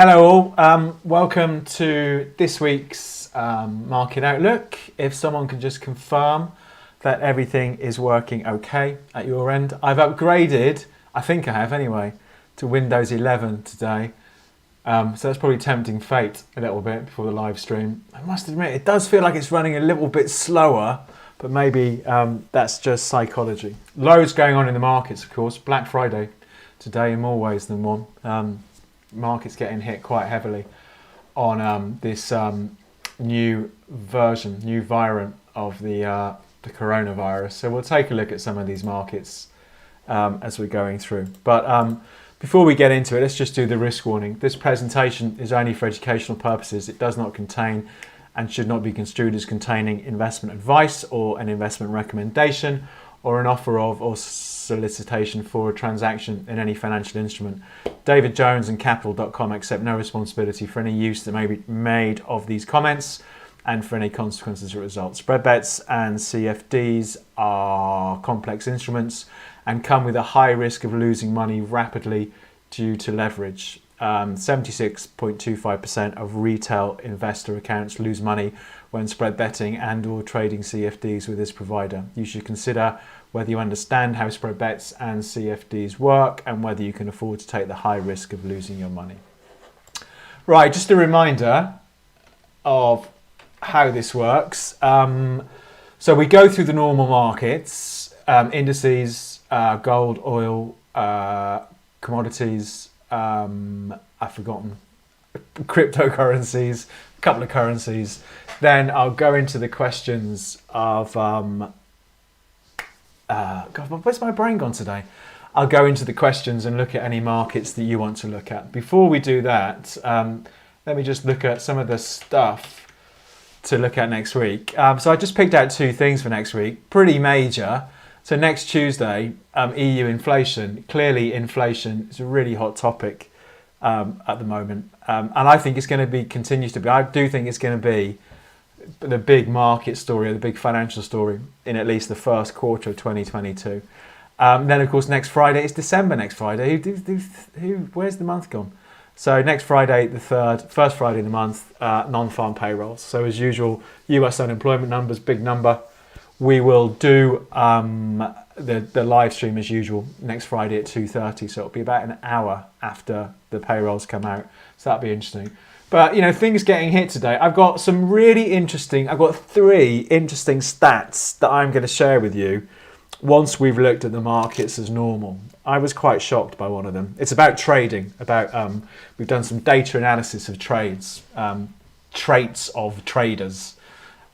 Hello all, welcome to this week's market outlook. If someone can just confirm that everything is working okay at your end. I've upgraded, I think I have anyway, to Windows 11 today. So that's probably tempting fate a little bit before the live stream. I must admit, it does feel like it's running a little bit slower, but maybe that's just psychology. Loads going on in the markets, of course. Black Friday today in more ways than one. Markets getting hit quite heavily on this new variant of the coronavirus. So we'll take a look at some of these markets as we're going through. But before we get into it, let's just do the risk warning. This presentation is only for educational purposes. It does not contain and should not be construed as containing investment advice or an investment recommendation or an offer of or solicitation for a transaction in any financial instrument. David Jones and Capital.com accept no responsibility for any use that may be made of these comments and for any consequences or results. Spread bets and CFDs are complex instruments and come with a high risk of losing money rapidly due to leverage. 76.25% of retail investor accounts lose money when spread betting and or trading CFDs with this provider. You should consider whether you understand how spread bets and CFDs work and whether you can afford to take the high risk of losing your money. Right, just a reminder of how this works. So we go through the normal markets, indices, gold, oil, commodities, I've forgotten, cryptocurrencies, a couple of currencies. Then I'll go into the questions of, God, where's my brain gone today? I'll go into the questions and look at any markets that you want to look at. Before we do that, let me just look at some of the stuff to look at next week. So I just picked out two things for next week, pretty major. So next Tuesday, EU inflation. Clearly inflation is a really hot topic at the moment. And I think it's going to be, continues to be, I do think it's going to be the big market story, or the big financial story in at least the first quarter of 2022. Then of course next Friday, it's December next Friday. Where's the month gone? So next Friday, the 3rd, first Friday of the month, non-farm payrolls. So as usual, US unemployment numbers, big number. We will do the live stream as usual next Friday at 2:30. So it'll be about an hour after the payrolls come out. So that'll be interesting. But, you know, things getting hit today. I've got some really interesting, I've got 3 interesting stats that I'm going to share with you once we've looked at the markets as normal. I was quite shocked by one of them. It's about trading, we've done some data analysis of trades, traits of traders,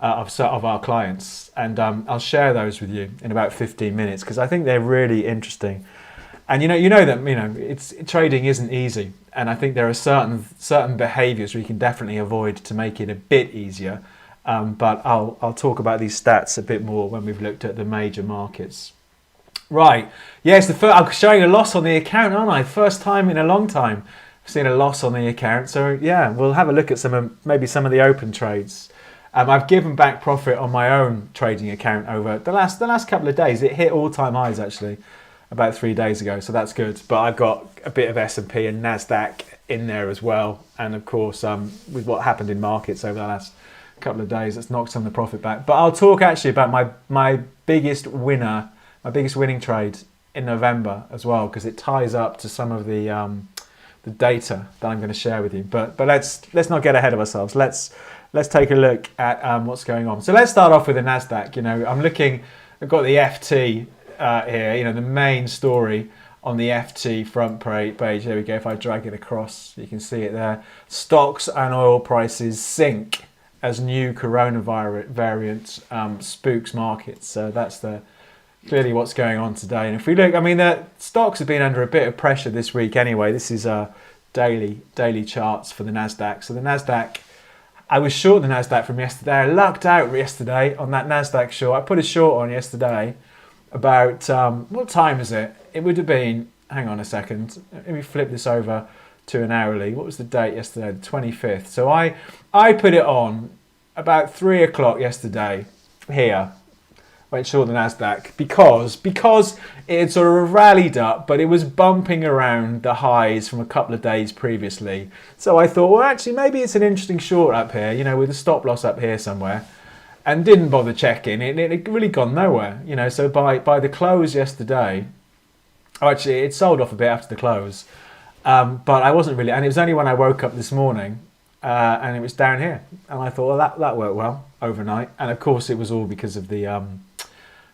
of our clients. And I'll share those with you in about 15 minutes because I think they're really interesting. And you know that trading isn't easy, and I think there are certain behaviours we can definitely avoid to make it a bit easier. But I'll talk about these stats a bit more when we've looked at the major markets. Right, yes, I'm showing a loss on the account, aren't I? First time in a long time I've seen a loss on the account. So yeah, we'll have a look at maybe some of the open trades. I've given back profit on my own trading account over the last couple of days. It hit all-time highs actually about 3 days ago, so that's good. But I've got a bit of S&P and Nasdaq in there as well, and of course with what happened in markets over the last couple of days, that's knocked some of the profit back. But I'll talk actually about my biggest winning trade in November as well, because it ties up to some of the data that I'm going to share with you. But let's not get ahead of ourselves. Let's take a look at what's going on. So let's start off with the Nasdaq. You know, I've got the FT here. You know, the main story on the FT front page. There we go. If I drag it across, you can see it there. Stocks and oil prices sink as new coronavirus variant spooks markets. So that's clearly what's going on today. And if we look, I mean, the stocks have been under a bit of pressure this week anyway. This is daily charts for the Nasdaq. So the Nasdaq, I was short the Nasdaq from yesterday. I lucked out yesterday on that Nasdaq short. I put a short on yesterday about, what time is it? It would have been, hang on a second, let me flip this over to an hourly. What was the date yesterday? The 25th. So I put it on about 3 o'clock yesterday here. went short the Nasdaq because it had sort of rallied up, but it was bumping around the highs from a couple of days previously. So I thought, well, actually, maybe it's an interesting short up here, with a stop loss up here somewhere, and didn't bother checking. It really gone nowhere, So by the close yesterday, actually, it sold off a bit after the close, but I wasn't really, and it was only when I woke up this morning. And it was down here, and I thought, well, that worked well overnight. And of course, it was all because of the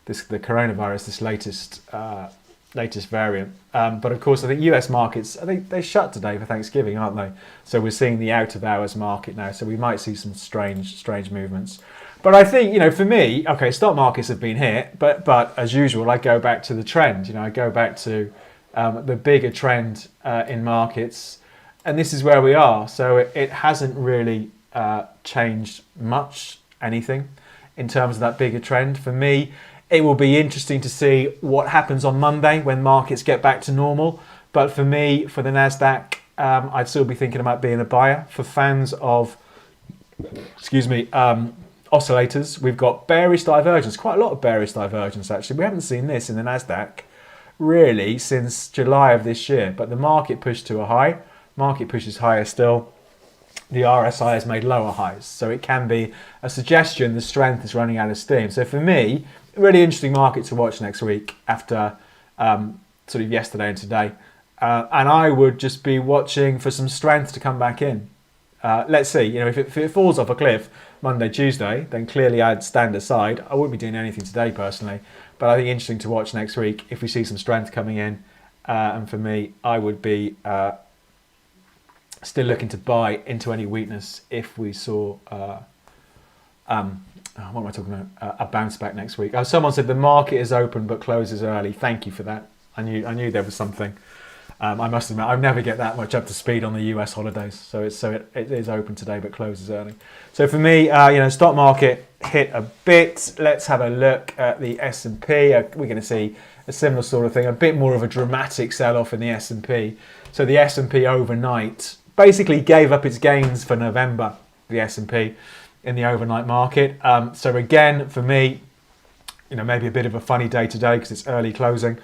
coronavirus, this latest variant. But of course, I think US markets, I think they shut today for Thanksgiving, aren't they? So we're seeing the out of hours market now. So we might see some strange movements. But I think, for me, okay, stock markets have been hit, but as usual, I go back to the trend. I go back to the bigger trend in markets. And this is where we are. So it hasn't really changed much, anything, in terms of that bigger trend. For me, it will be interesting to see what happens on Monday when markets get back to normal. But for me, for the Nasdaq, I'd still be thinking about being a buyer. For fans of, oscillators, we've got bearish divergence, quite a lot of bearish divergence actually. We haven't seen this in the Nasdaq really since July of this year, but the market pushed to a high. Market pushes higher still. The RSI has made lower highs. So it can be a suggestion the strength is running out of steam. So for me, really interesting market to watch next week after sort of yesterday and today. And I would just be watching for some strength to come back in. Let's see, if it falls off a cliff Monday, Tuesday, then clearly I'd stand aside. I wouldn't be doing anything today personally. But I think interesting to watch next week if we see some strength coming in. And for me, I would be still looking to buy into any weakness if we saw, what am I talking about? A bounce back next week. Oh, someone said the market is open but closes early. Thank you for that. I knew there was something. I must admit, I never get that much up to speed on the US holidays. So it is open today but closes early. So for me, stock market hit a bit. Let's have a look at the S&P. We're going to see a similar sort of thing, a bit more of a dramatic sell-off in the S&P. So the S&P overnight basically gave up its gains for November, the S&P in the overnight market. So again, for me, maybe a bit of a funny day today because it's early closing.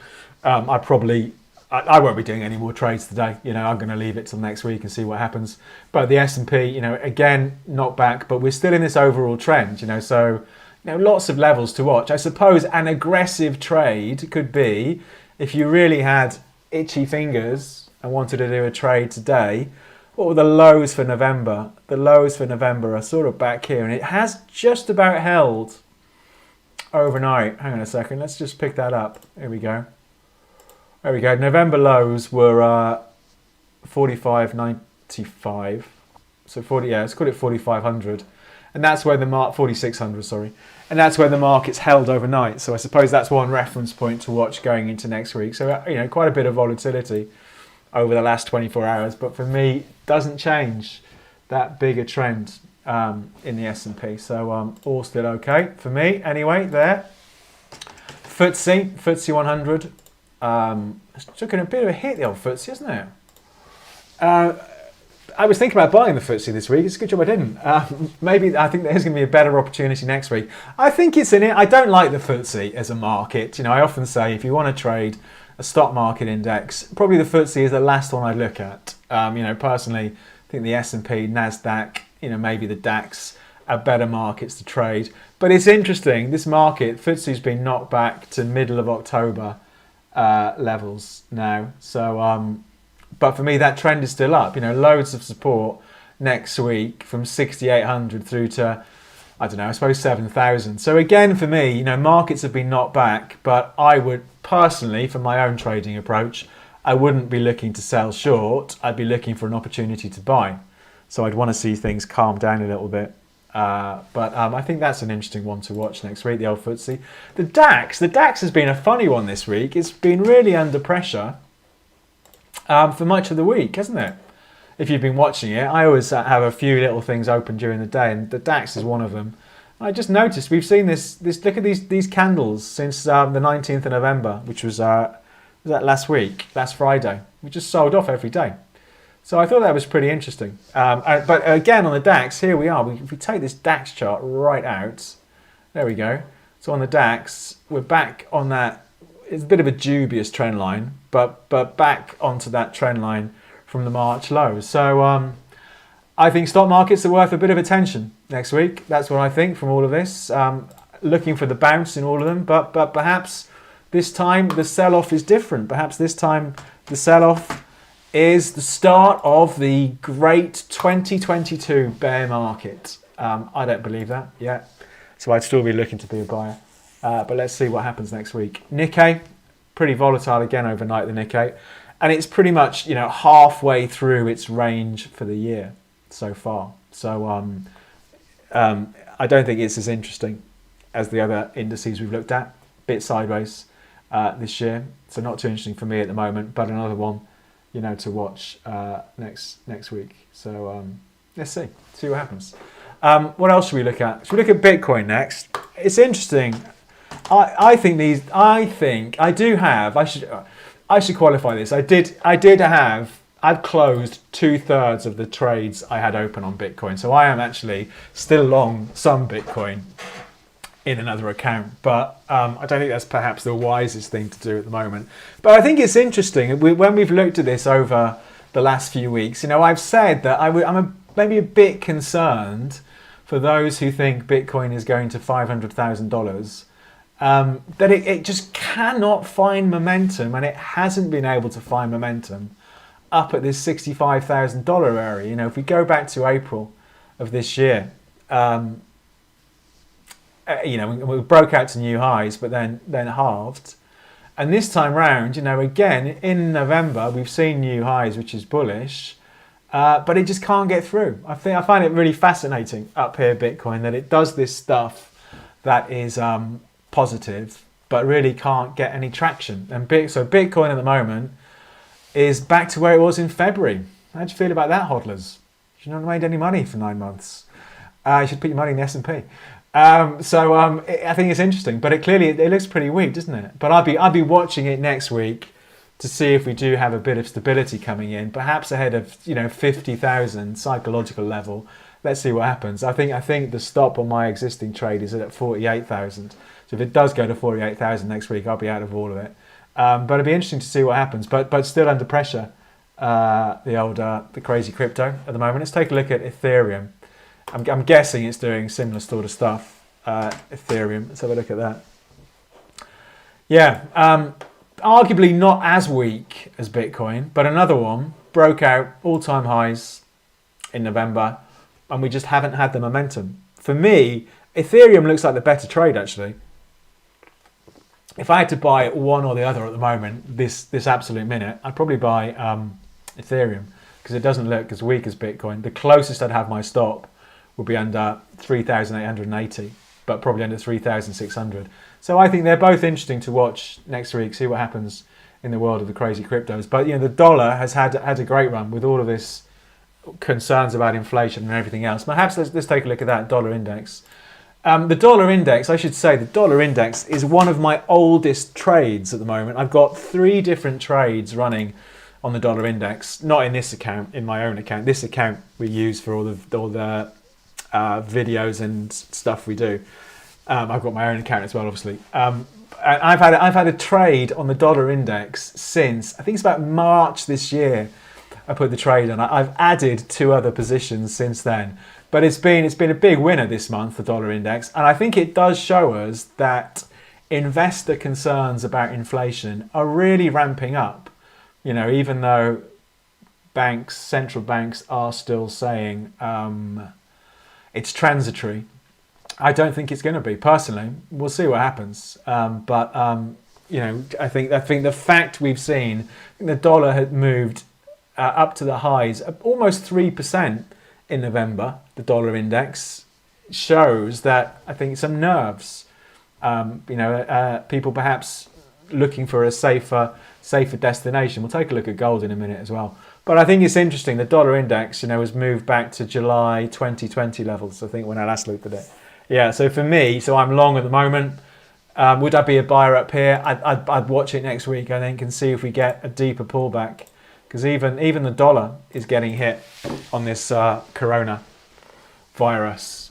I won't be doing any more trades today. I'm going to leave it till next week and see what happens. But the S&P, again, not back, but we're still in this overall trend, so, lots of levels to watch. I suppose an aggressive trade could be if you really had itchy fingers and wanted to do a trade today. What were the lows for November? The lows for November are sort of back here, and it has just about held overnight. Hang on a second. Let's just pick that up. Here we go. There we go. November lows were 45.95. So let's call it 4,500, and that's where the 4,600. Sorry, and that's where the market's held overnight. So I suppose that's one reference point to watch going into next week. So quite a bit of volatility over the last 24 hours, but for me, doesn't change that bigger trend in the S&P. So all still okay for me. Anyway, there. FTSE 100. It's taken a bit of a hit, the old FTSE, isn't it? I was thinking about buying the FTSE this week. It's a good job I didn't. Maybe I think there's going to be a better opportunity next week. I think it's in it. I don't like the FTSE as a market. I often say if you want to trade a stock market index, probably the FTSE is the last one I'd look at. Personally, I think the S&P, Nasdaq, maybe the DAX are better markets to trade. But it's interesting, this market, FTSE's been knocked back to middle of October levels now. So, but for me, that trend is still up. Loads of support next week from 6,800 through to, I don't know, I suppose 7,000. So again, for me, markets have been knocked back, but I would personally, from my own trading approach, I wouldn't be looking to sell short. I'd be looking for an opportunity to buy. So I'd want to see things calm down a little bit. But I think that's an interesting one to watch next week, the old FTSE. The DAX has been a funny one this week. It's been really under pressure for much of the week, hasn't it? If you've been watching it, I always have a few little things open during the day, and the DAX is one of them. I just noticed we've seen this. Look at these candles since the 19th of November, which was that last Friday. We just sold off every day. So I thought that was pretty interesting. But again, on the DAX, here we are. If we take this DAX chart right out, there we go. So on the DAX, we're back on that. It's a bit of a dubious trend line, but back onto that trend line from the March low. So I think stock markets are worth a bit of attention next week. That's what I think from all of this. Looking for the bounce in all of them, but perhaps this time the sell-off is different. Perhaps this time the sell-off is the start of the great 2022 bear market. I don't believe that yet, so I'd still be looking to be a buyer. But let's see what happens next week. Nikkei, pretty volatile again overnight, the Nikkei. And it's pretty much, halfway through its range for the year so far. So I don't think it's as interesting as the other indices we've looked at. Bit sideways this year. So not too interesting for me at the moment, but another one, to watch next week. So let's see what happens. What else should we look at? Should we look at Bitcoin next? It's interesting. I should qualify this. I've closed 2/3 of the trades I had open on Bitcoin. So I am actually still long some Bitcoin in another account, but I don't think that's perhaps the wisest thing to do at the moment. But I think it's interesting when we've looked at this over the last few weeks. I've said that I'm maybe a bit concerned for those who think Bitcoin is going to $500,000. That it just cannot find momentum, and it hasn't been able to find momentum up at this $65,000 area. If we go back to April of this year, we broke out to new highs, but then halved. And this time round, again in November, we've seen new highs, which is bullish, but it just can't get through. I find it really fascinating up here, Bitcoin, that it does this stuff that is positive, but really can't get any traction. And so Bitcoin at the moment is back to where it was in February. How do you feel about that, hodlers? You haven't made any money for 9 months. You should put your money in the S&P. I think it's interesting, but it looks pretty weak, doesn't it? But I'll be watching it next week to see if we do have a bit of stability coming in, perhaps ahead of 50,000 psychological level. Let's see what happens. I think the stop on my existing trade is at 48,000. So if it does go to 48,000 next week, I'll be out of all of it. But it'll be interesting to see what happens. But still under pressure, the crazy crypto at the moment. Let's take a look at Ethereum. I'm guessing it's doing similar sort of stuff. Ethereum. Let's have a look at that. Yeah, arguably not as weak as Bitcoin, but another one broke out all-time highs in November, and we just haven't had the momentum. For me, Ethereum looks like the better trade, actually. If I had to buy one or the other at the moment, this absolute minute, I'd probably buy Ethereum, because it doesn't look as weak as Bitcoin. The closest I'd have my stop would be under 3,880, but probably under 3,600. So I think they're both interesting to watch next week, see what happens in the world of the crazy cryptos. But the dollar has had a great run with all of this concerns about inflation and everything else. Perhaps let's take a look at that dollar index. The dollar index, I should say, the dollar index is one of my oldest trades at the moment. I've got 3 different trades running on the dollar index, not in this account, in my own account. This account we use for all the videos and stuff we do. I've got my own account as well, obviously. I've had a trade on the dollar index since I think it's about March this year. I put the trade on. I've added 2 other positions since then, but it's been a big winner this month, the dollar index, and I think it does show us that investor concerns about inflation are really ramping up. Even though central banks are still saying it's transitory. I don't think it's going to be. Personally, we'll see what happens. But I think the fact we've seen, the dollar had moved up to the highs, almost 3% in November. The dollar index shows that I think some nerves. People perhaps looking for a safer destination. We'll take a look at gold in a minute as well. But I think it's interesting. The dollar index, has moved back to July 2020 levels. I think when I last looked at it. Yeah. So for me, I'm long at the moment. Would I be a buyer up here? I'd watch it next week, I think, and see if we get a deeper pullback. Because even the dollar is getting hit on this coronavirus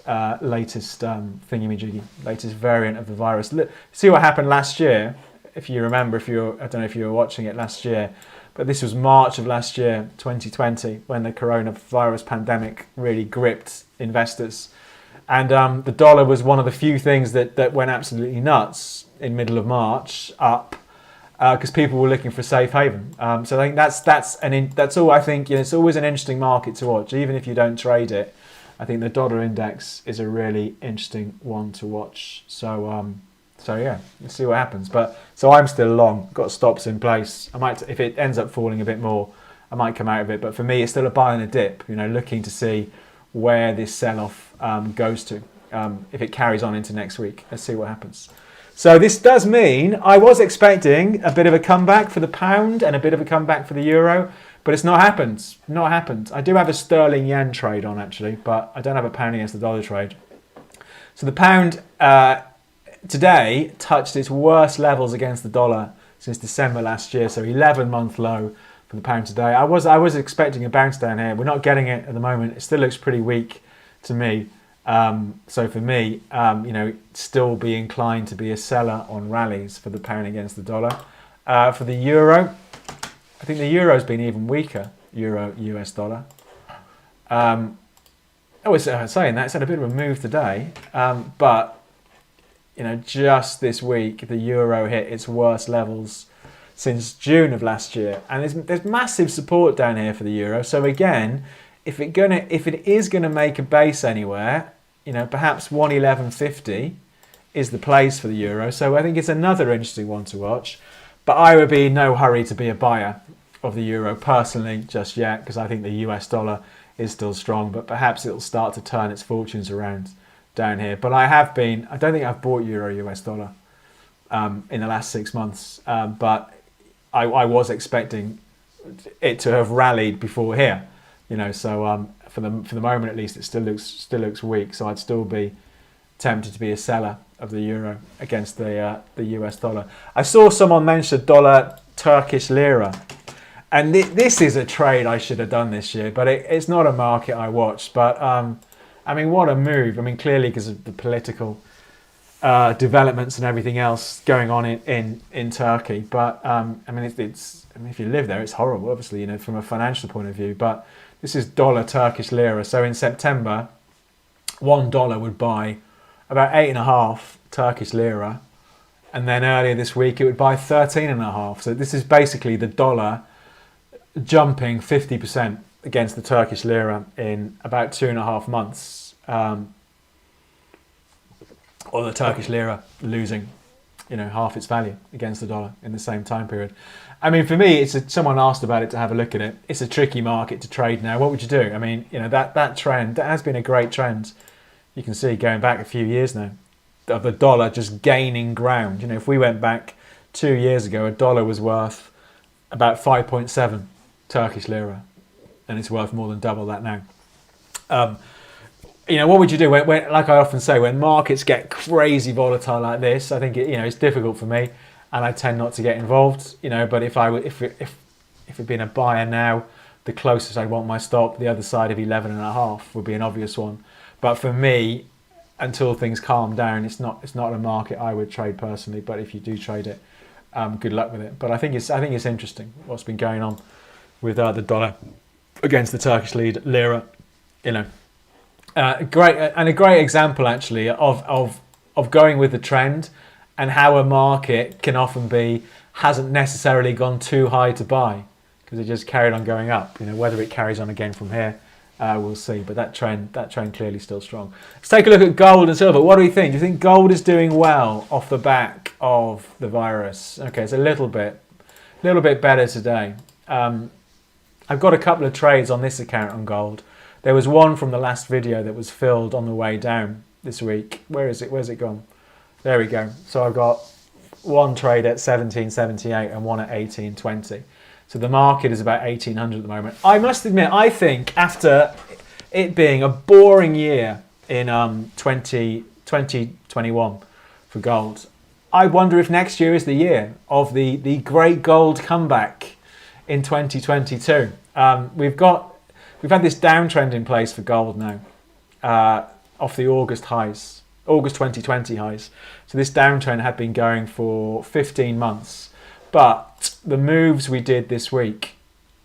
latest thingamajiggy, latest variant of the virus. Look, see what happened last year. If you remember, I don't know if you were watching it last year, but this was March of last year, 2020, when the coronavirus pandemic really gripped investors. And the dollar was one of the few things that went absolutely nuts in middle of March up, because people were looking for a safe haven. So I think that's all. I think it's always an interesting market to watch, even if you don't trade it. I think the dollar index is a really interesting one to watch. So yeah, let's see what happens. So I'm still long, got stops in place. I might, if it ends up falling a bit more, I might come out of it. But for me, it's still a buy and a dip. Looking to see where this sell-off goes to. If it carries on into next week, let's see what happens. So this does mean I was expecting a bit of a comeback for the pound and a bit of a comeback for the euro, but it's not happened. Not happened. I do have a sterling yen trade on actually, but I don't have a pound against the dollar trade. So the pound today touched its worst levels against the dollar since December last year. So 11-month low for the pound today. I was expecting a bounce down here. We're not getting it at the moment. It still looks pretty weak to me. So for me, still be inclined to be a seller on rallies for the pound against the dollar. For the euro, I think the euro's been even weaker. Euro US dollar. Saying that, it's had a bit of a move today, but just this week the euro hit its worst levels since June of last year, and there's massive support down here for the euro. So again, if it is gonna make a base anywhere, perhaps 111.50 is the place for the euro. So I think it's another interesting one to watch, but I would be in no hurry to be a buyer of the euro personally just yet, because I think the US dollar is still strong, but perhaps it'll start to turn its fortunes around down here. But I don't think I've bought euro US dollar in the last 6 months, but I was expecting it to have rallied before here, so for the moment at least it still looks weak. So I'd still be tempted to be a seller of the euro against the US dollar. I saw someone mention dollar Turkish lira, and this is a trade I should have done this year, but it's not a market I watched. But what a move! Clearly because of the political developments and everything else going on in Turkey. But if you live there, it's horrible, obviously, from a financial point of view. But this is dollar Turkish lira. So in September, $1 would buy about 8.5 Turkish lira, and then earlier this week it would buy 13.5. So this is basically the dollar jumping 50% against the Turkish lira in about 2.5 months, or the Turkish lira losing, half its value against the dollar in the same time period. For me, someone asked about it to have a look at it. It's a tricky market to trade now. What would you do? That trend, that has been a great trend. You can see going back a few years now of the dollar just gaining ground. If we went back 2 years ago, a dollar was worth about 5.7 Turkish lira, and it's worth more than double that now. What would you do when, like I often say, when markets get crazy volatile like this? I think it's difficult for me, and I tend not to get involved. But if it'd been a buyer now, the closest I'd want my stop, the other side of 11.5 would be an obvious one. But for me, until things calm down, it's not a market I would trade personally. But if you do trade it, good luck with it. But I think it's interesting what's been going on with the dollar against the Turkish lira. A great example actually of going with the trend, and how a market can often hasn't necessarily gone too high to buy because it just carried on going up. Whether it carries on again from here, we'll see. But that trend clearly still strong. Let's take a look at gold and silver. What do we think? Do you think gold is doing well off the back of the virus? Okay, it's a little bit better today. I've got a couple of trades on this account on gold. There was one from the last video that was filled on the way down this week. Where is it? Where's it gone? There we go. So I've got one trade at 1778 and one at 1820. So the market is about 1800 at the moment. I must admit, I think after it being a boring year in 2021 for gold, I wonder if next year is the year of the great gold comeback in 2022. We've had this downtrend in place for gold now. off the August highs, August 2020 highs. So this downtrend had been going for 15 months. But the moves we did this week,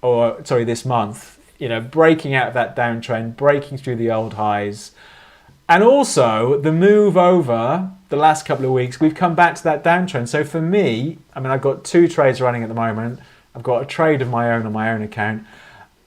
or sorry, this month, you know, breaking out of that downtrend, breaking through the old highs, and also the move over the last couple of weeks, we've come back to that downtrend. So for me, I mean, I've got 2 trades running at the moment. I've got a trade of my own on my own account.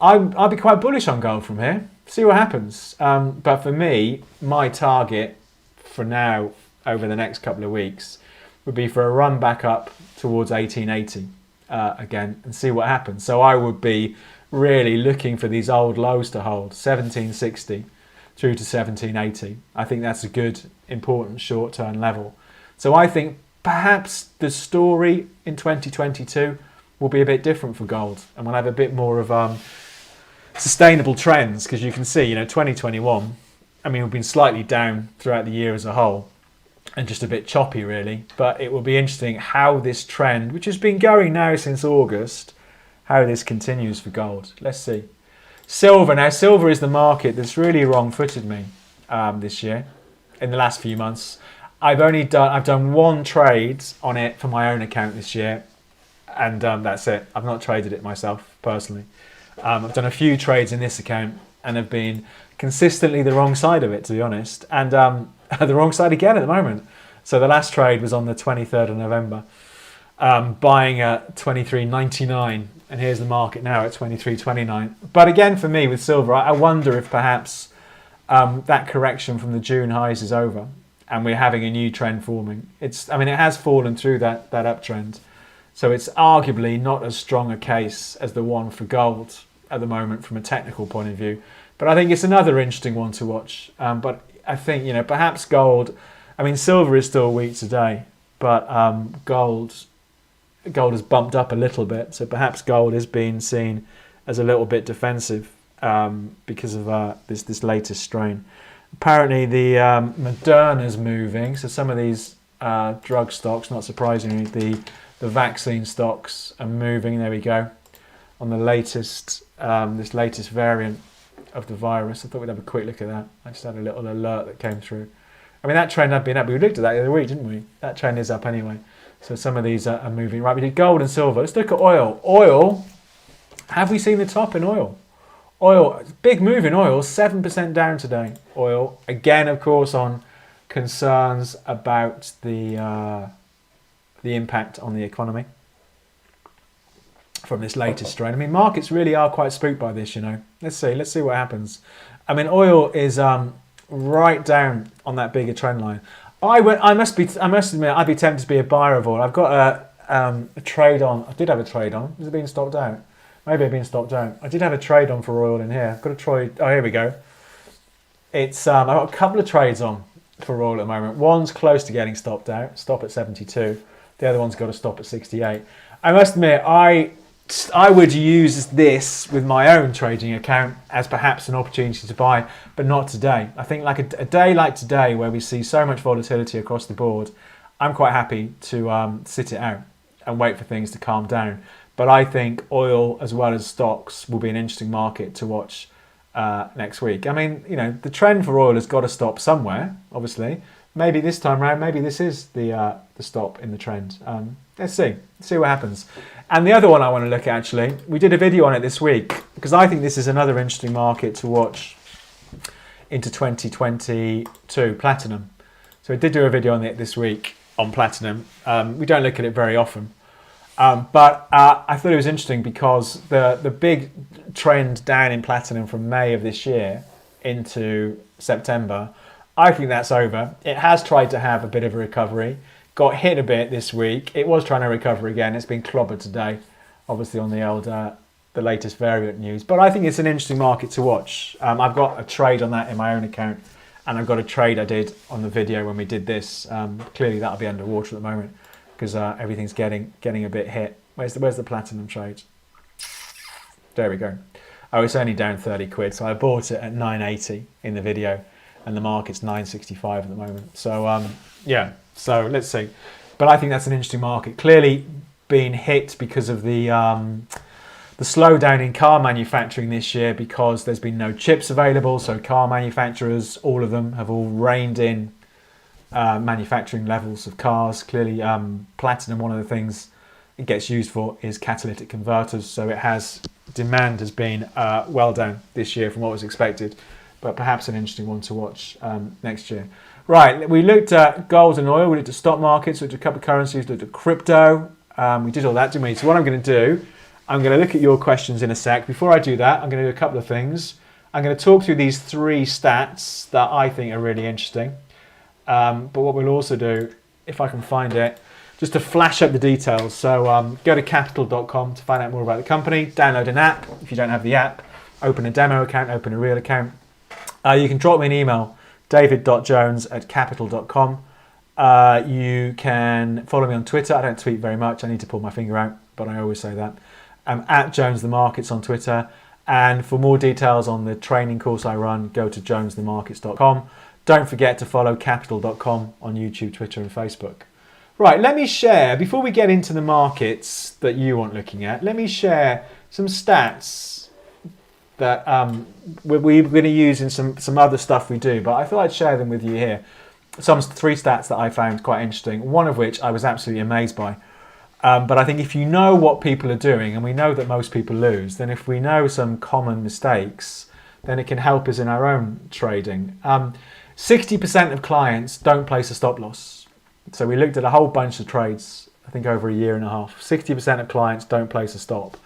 I'll be quite bullish on gold from here. See what happens. But for me, my target for now, over the next couple of weeks, would be for a run back up towards 1880 again and see what happens. So I would be really looking for these old lows to hold, 1760 through to 1780. I think that's a good, important short-term level. So I think perhaps the story in 2022 will be a bit different for gold, and we'll have a bit more of sustainable trends, because you can see, you know, 2021, I mean, we've been slightly down throughout the year as a whole and just a bit choppy really, but it will be interesting how this trend, which has been going now since August, how this continues for gold. Let's see. Silver. Now, silver is the market that's really wrong-footed me this year, in the last few months. I've done 1 trade on it for my own account this year, and that's it. I've not traded it myself personally. I've done a few trades in this account and have been consistently the wrong side of it, to be honest, and the wrong side again at the moment. So the last trade was on the 23rd of November, buying at 23.99, and here's the market now at 23.29. But again, for me with silver, I wonder if perhaps that correction from the June highs is over and we're having a new trend forming. I mean, it has fallen through that uptrend, so it's arguably not as strong a case as the one for gold at the moment from a technical point of view. But I think it's another interesting one to watch. But I think, you know, perhaps gold, I mean, silver is still weak today, but gold has bumped up a little bit. So perhaps gold is being seen as a little bit defensive because of this latest strain. Apparently the Moderna's moving. So some of these drug stocks, not surprisingly, the vaccine stocks are moving. There we go. On the latest, this latest variant of the virus. I thought we'd have a quick look at that. I just had a little alert that came through. I mean, that trend had been up. We looked at that the other week, didn't we? That trend is up anyway. So some of these are moving. Right, we did gold and silver. Let's look at oil. Oil, have we seen the top in oil? Oil, big move in oil, 7% down today. Oil, again, of course, on concerns about the impact on the economy from this latest strain. I mean, markets really are quite spooked by this, you know. Let's see what happens. I mean, oil is right down on that bigger trend line. I must admit, I'd be tempted to be a buyer of oil. I've got a trade on. I did have a trade on. Is it being stopped out? Maybe I've been stopped out. I did have a trade on for oil in here. I've got a trade. Oh, here we go. It's I've got a couple of trades on for oil at the moment. One's close to getting stopped out. Stop at 72. The other one's got to stop at 68. I must admit, I would use this with my own trading account as perhaps an opportunity to buy, but not today. I think like a day like today where we see so much volatility across the board, I'm quite happy to sit it out and wait for things to calm down. But I think oil as well as stocks will be an interesting market to watch next week. I mean, you know, the trend for oil has got to stop somewhere, obviously. Maybe this time around, maybe this is the stop in the trend. Let's see what happens. And the other one I want to look at, actually, we did a video on it this week because I think this is another interesting market to watch into 2022, platinum. So I did do a video on it this week on platinum. We don't look at it very often. But I thought it was interesting because the big trend down in platinum from May of this year into September, I think that's over. It has tried to have a bit of a recovery. Got hit a bit this week. It was trying to recover again. It's been clobbered today, obviously on the old, the latest variant news. But I think it's an interesting market to watch. I've got a trade on that in my own account, and I've got a trade I did on the video when we did this. Clearly that'll be underwater at the moment because everything's getting a bit hit. Where's the platinum trade? There we go. Oh, it's only down 30 quid. So I bought it at 980 in the video, and the market's 965 at the moment. So yeah. So let's see. But I think that's an interesting market. Clearly being hit because of the the slowdown in car manufacturing this year because there's been no chips available. So car manufacturers, all of them, have all reined in manufacturing levels of cars. Clearly, platinum, one of the things it gets used for is catalytic converters. So demand has been well down this year from what was expected, but perhaps an interesting one to watch next year. Right, we looked at gold and oil, we looked at stock markets, we looked at a couple of currencies, looked at crypto. We did all that, didn't we? So what I'm going to do, I'm going to look at your questions in a sec. Before I do that, I'm going to do a couple of things. I'm going to talk through these 3 stats that I think are really interesting. But what we'll also do, if I can find it, just to flash up the details. So go to Capital.com to find out more about the company. Download an app. If you don't have the app, open a demo account, open a real account. You can drop me an email, david.jones@Capital.com. You can follow me on Twitter. I don't tweet very much. I need to pull my finger out, but I always say that. I'm at Jones the Markets on Twitter. And for more details on the training course I run, go to jonesthemarkets.com. Don't forget to follow Capital.com on YouTube, Twitter and Facebook. Right, let me share, before we get into the markets that you want looking at, let me share some stats that we're going to use in some other stuff we do, but I thought I'd share them with you here. 3 stats that I found quite interesting, one of which I was absolutely amazed by. But I think if you know what people are doing, and we know that most people lose, then if we know some common mistakes, then it can help us in our own trading. 60% of clients don't place a stop loss. So we looked at a whole bunch of trades, I think over a year and a half. 60% of clients don't place a stop.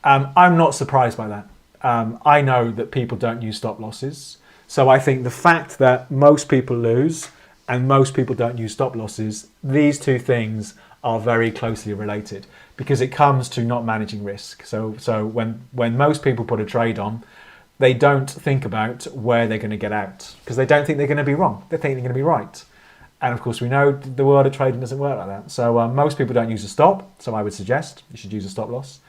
I'm not surprised by that. I know that people don't use stop losses. So I think the fact that most people lose and most people don't use stop losses, these 2 things are very closely related because it comes to not managing risk. So when most people put a trade on, they don't think about where they're going to get out because they don't think they're going to be wrong. They think they're going to be right. And of course, we know the world of trading doesn't work like that. So most people don't use a stop. So I would suggest you should use a stop loss.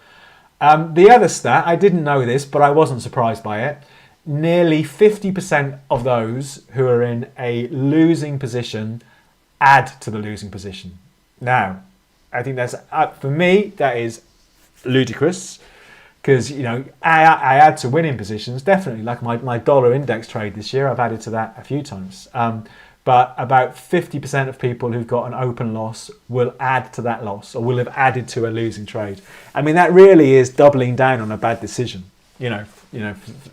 The other stat, I didn't know this, but I wasn't surprised by it. Nearly 50% of those who are in a losing position add to the losing position. Now, I think that's, for me, that is ludicrous. Because, you know, I add to winning positions, definitely. Like my dollar index trade this year, I've added to that a few times. But about 50% of people who've got an open loss will add to that loss or will have added to a losing trade. I mean, that really is doubling down on a bad decision. You know,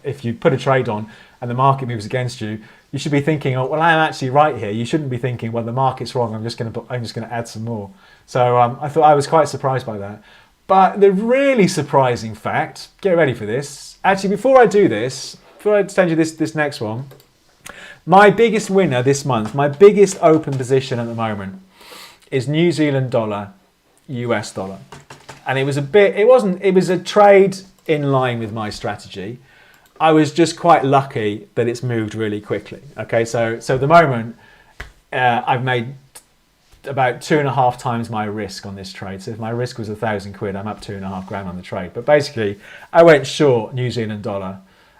if you put a trade on and the market moves against you, you should be thinking, oh, well, I'm actually right here. You shouldn't be thinking, well, the market's wrong. I'm just going to add some more. So I thought I was quite surprised by that. But the really surprising fact, get ready for this. Actually, before I do this, before I send you this next one, my biggest winner this month, my biggest open position at the moment is New Zealand dollar, US dollar. And it was a trade in line with my strategy. I was just quite lucky that it's moved really quickly. Okay, so at the moment, I've made about 2.5 times my risk on this trade. So if my risk was £1,000, I'm up 2.5 grand on the trade. But basically, I went short New Zealand dollar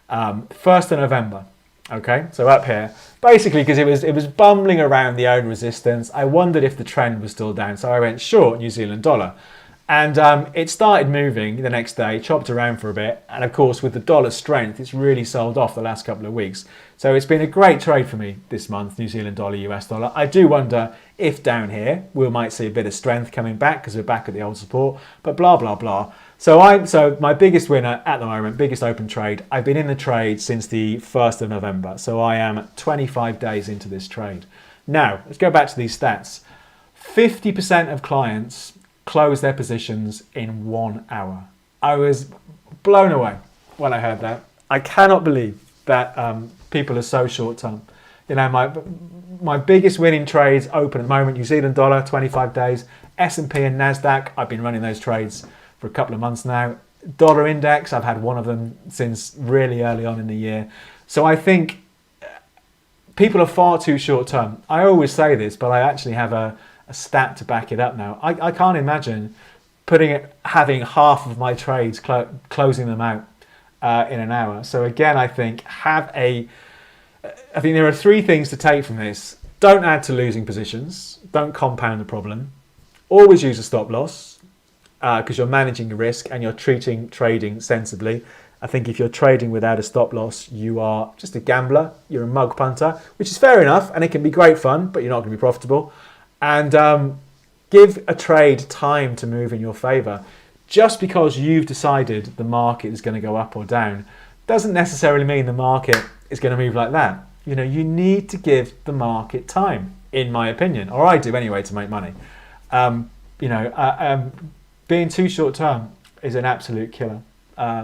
1st of November. Okay, so up here, basically because it was bumbling around the own resistance. I wondered if the trend was still down, so I went short New Zealand dollar. And it started moving the next day, chopped around for a bit. And of course, with the dollar strength, it's really sold off the last couple of weeks. So it's been a great trade for me this month, New Zealand dollar, US dollar. I do wonder if down here, we might see a bit of strength coming back because we're back at the old support, but blah, blah, blah. So my biggest winner at the moment, biggest open trade, I've been in the trade since the 1st of November. So I am 25 days into this trade. Now, let's go back to these stats. 50% of clients close their positions in 1 hour. I was blown away when I heard that. I cannot believe that people are so short term. You know, my biggest winning trades open at the moment, New Zealand dollar, 25 days, S&P and Nasdaq. I've been running those trades for a couple of months now. Dollar index, I've had one of them since really early on in the year. So I think people are far too short term. I always say this, but I actually have a stat to back it up now. I can't imagine having half of my trades closing them out in an hour. So again, I think there are 3 things to take from this. Don't add to losing positions. Don't compound the problem. Always use a stop loss. because you're managing the risk and you're treating trading sensibly. I think if you're trading without a stop loss, you are just a gambler. You're a mug punter, which is fair enough, and it can be great fun, but you're not going to be profitable. And give a trade time to move in your favour. Just because you've decided the market is going to go up or down doesn't necessarily mean the market is going to move like that. You know, you need to give the market time, in my opinion, or I do anyway, to make money. Being too short term is an absolute killer.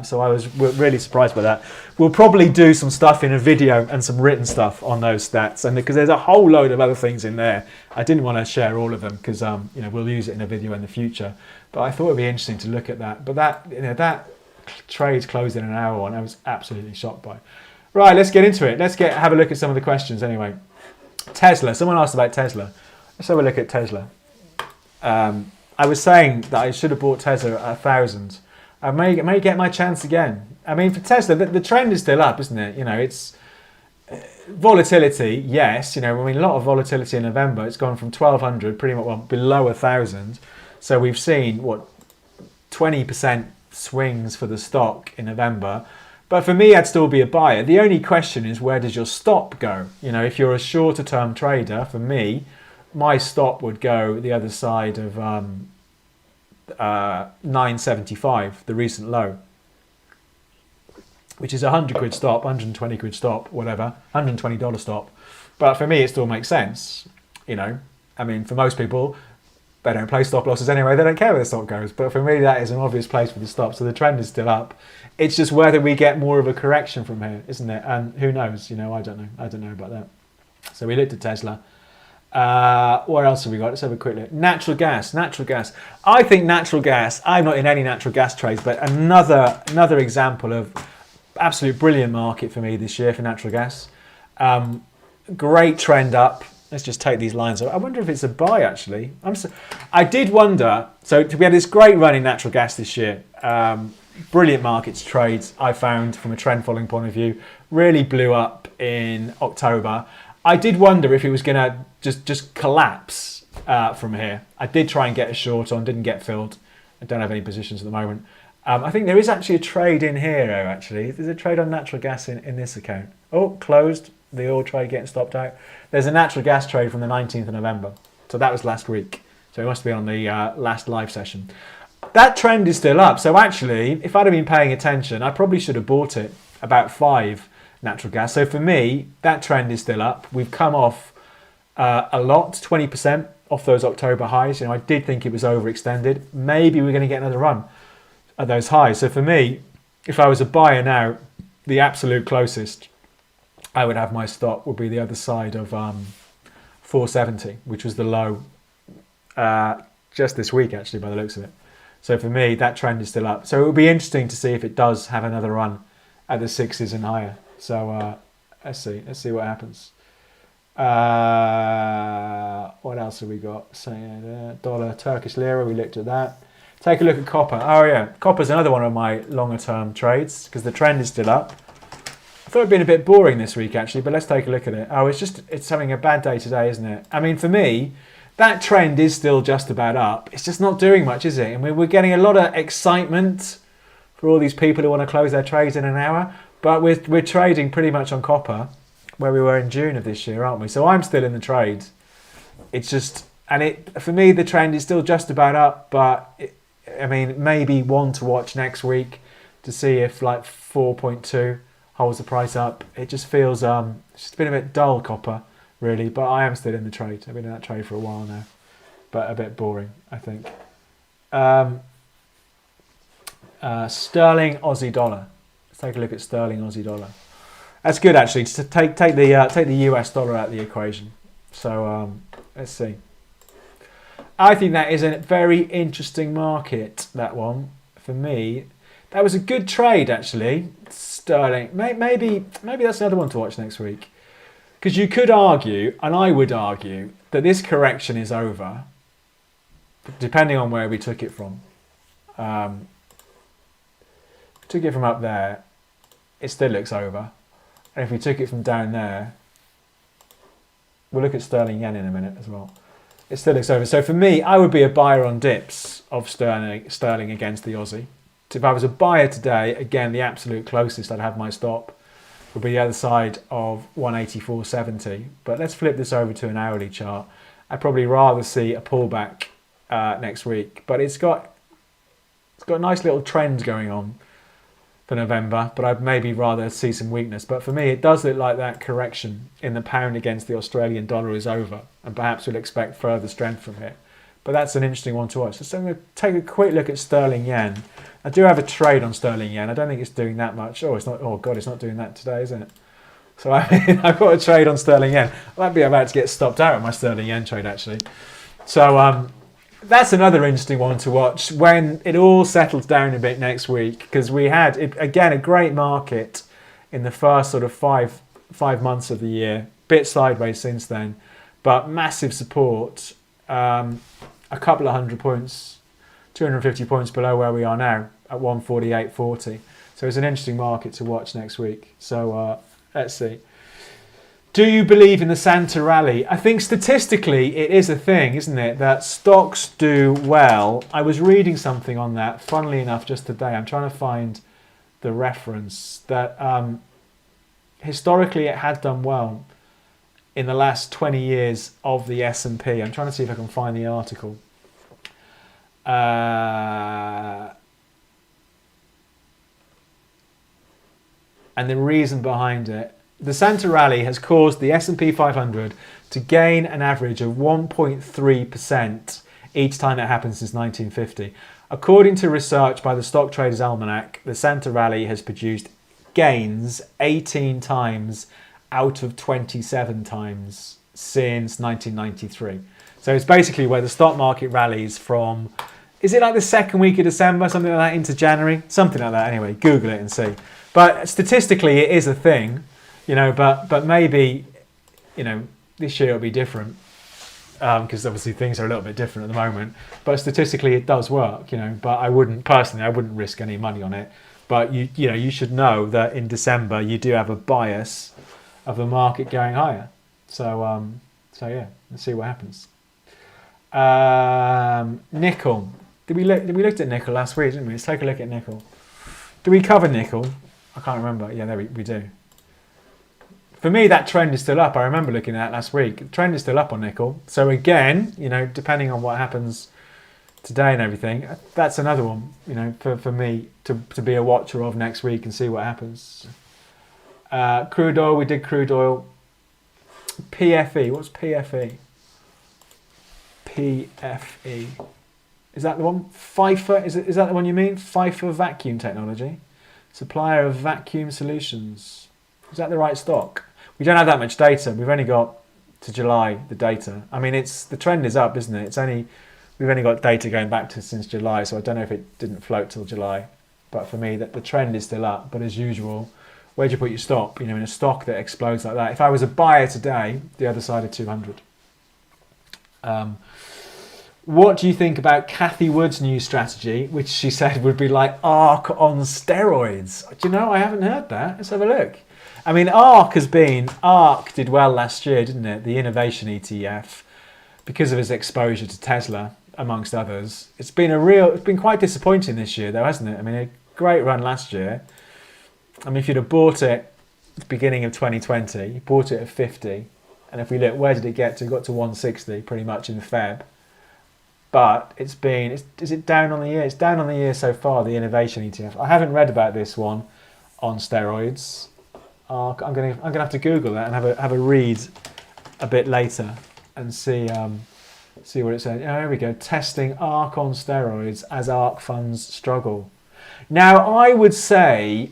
So I was really surprised by that. We'll probably do some stuff in a video and some written stuff on those stats, and because there's a whole load of other things in there. I didn't want to share all of them because we'll use it in a video in the future. But I thought it'd be interesting to look at that. But that trade closed in an hour on. I was absolutely shocked by. Right, let's get into it. Let's have a look at some of the questions anyway. Tesla. Someone asked about Tesla. Let's have a look at Tesla. I was saying that I should have bought Tesla at 1,000. I may get my chance again. I mean, for Tesla, the trend is still up, isn't it? You know, it's volatility, yes. You know, I mean, a lot of volatility in November. It's gone from 1,200, pretty much below 1,000. So we've seen, 20% swings for the stock in November. But for me, I'd still be a buyer. The only question is, where does your stop go? You know, if you're a shorter term trader, for me, my stop would go the other side of 975, the recent low, which is a 100 quid stop, 120 quid stop, whatever, $120 stop. But for me, it still makes sense. You know, I mean, for most people, they don't play stop losses anyway. They don't care where the stock goes. But for me, that is an obvious place for the stop. So the trend is still up. It's just whether we get more of a correction from here, isn't it? And who knows? You know, I don't know. I don't know about that. So we looked at Tesla. What else have we got? Let's have a quick look. Natural gas. I think natural gas, I'm not in any natural gas trades, but another example of absolute brilliant market for me this year for natural gas. Great trend up. Let's just take these lines. I wonder if it's a buy, actually. I did wonder. So we had this great run in natural gas this year. Brilliant markets trades, I found, from a trend following point of view. Really blew up in October. I did wonder if it was going to just collapse from here. I did try and get a short on, didn't get filled. I don't have any positions at the moment. I think there is actually a trade in here, actually. There's a trade on natural gas in this account. Oh, closed. The oil trade getting stopped out. There's a natural gas trade from the 19th of November. So that was last week. So it must be on the last live session. That trend is still up. So actually, if I'd have been paying attention, I probably should have bought it about 5 natural gas. So for me, that trend is still up. We've come off a lot, 20% off those October highs. You know, I did think it was overextended. Maybe we're going to get another run at those highs. So for me, if I was a buyer now, the absolute closest I would have my stop would be the other side of 470, which was the low just this week, actually, by the looks of it. So for me, that trend is still up. So it will be interesting to see if it does have another run at the 6s and higher. So let's see what happens. What else have we got? Dollar, Turkish lira, we looked at that. Take a look at copper. Oh yeah, copper's another one of my longer term trades because the trend is still up. I thought it'd been a bit boring this week actually, but let's take a look at it. Oh, it's having a bad day today, isn't it? I mean, for me, that trend is still just about up. It's just not doing much, is it? I mean, we're getting a lot of excitement for all these people who want to close their trades in an hour, but we're trading pretty much on copper where we were in June of this year, aren't we? So I'm still in the trade. It's just, for me, the trend is still just about up, but I mean, maybe one to watch next week to see if like 4.2 holds the price up. It just feels it's just been a bit dull, copper, really, but I am still in the trade. I've been in that trade for a while now, but a bit boring, I think. Sterling Aussie dollar. Let's take a look at sterling Aussie dollar. That's good actually to take the US dollar out of the equation. So let's see. I think that is a very interesting market, that one, for me. That was a good trade, actually, sterling. Maybe that's another one to watch next week. Because you could argue, and I would argue, that this correction is over, depending on where we took it from. Took it from up there, it still looks over. And if we took it from down there, we'll look at sterling yen in a minute as well. It still looks over. So for me, I would be a buyer on dips of sterling against the Aussie. If I was a buyer today, again, the absolute closest I'd have my stop would be the other side of 184.70. But let's flip this over to an hourly chart. I'd probably rather see a pullback next week. But it's got nice little trends going on for November, but I'd maybe rather see some weakness. But for me, it does look like that correction in the pound against the Australian dollar is over, and perhaps we'll expect further strength from here. But that's an interesting one to watch. So I'm going to take a quick look at sterling yen. I do have a trade on sterling yen. I don't think it's doing that much. Oh, it's not. Oh God, it's not doing that today, is it? So I mean, I've got a trade on sterling yen. I might be about to get stopped out of my sterling yen trade actually. So that's another interesting one to watch when it all settles down a bit next week, because we had, again, a great market in the first sort of five months of the year, bit sideways since then, but massive support, a couple of 100 points, 250 points below where we are now at 148.40. So it's an interesting market to watch next week. So let's see. Do you believe in the Santa rally? I think statistically it is a thing, isn't it, that stocks do well. I was reading something on that, funnily enough, just today. I'm trying to find the reference that historically it had done well in the last 20 years of the S&P. I'm trying to see if I can find the article. And the reason behind it. The Santa rally has caused the S&P 500 to gain an average of 1.3% each time it happens since 1950. According to research by the Stock Traders Almanac, the Santa rally has produced gains 18 times out of 27 times since 1993. So it's basically where the stock market rallies from, is it like the second week of December, something like that, into January? Something like that anyway. Google it and see. But statistically it is a thing. You know, but maybe, you know, this year it'll be different because obviously things are a little bit different at the moment. But statistically, it does work, you know. But I wouldn't risk any money on it. But you should know that in December you do have a bias of the market going higher. So yeah, let's see what happens. Nickel. We looked at nickel last week, didn't we? Let's take a look at nickel. Do we cover nickel? I can't remember. Yeah, there we do. For me, that trend is still up. I remember looking at that last week. The trend is still up on nickel. So again, you know, depending on what happens today and everything, that's another one, you know, for me to be a watcher of next week and see what happens. Crude oil, we did crude oil. PFE, what's PFE? PFE. Is that the one? FIFA, is that the one you mean? FIFA Vacuum Technology. Supplier of vacuum solutions. Is that the right stock? We don't have that much data. We've only got to July, the data. I mean, the trend is up, isn't it? We've only got data going back to since July, so I don't know if it didn't float till July. But for me, the trend is still up. But as usual, where do you put your stop? You know, in a stock that explodes like that. If I was a buyer today, the other side of 200. What do you think about Cathy Wood's new strategy, which she said would be like ARK on steroids? Do you know, I haven't heard that. Let's have a look. I mean, ARK did well last year, didn't it? The innovation ETF, because of its exposure to Tesla, amongst others. It's been quite disappointing this year, though, hasn't it? I mean, a great run last year. I mean, if you'd have bought it at the beginning of 2020, you bought it at 50, and if we look, where did it get to? It got to 160 pretty much in Feb. But is it down on the year? It's down on the year so far, the innovation ETF. I haven't read about this one on steroids. I'm gonna have to Google that and have a read a bit later and see what it says. Oh, here we go. Testing ARK on steroids as ARK funds struggle. Now I would say,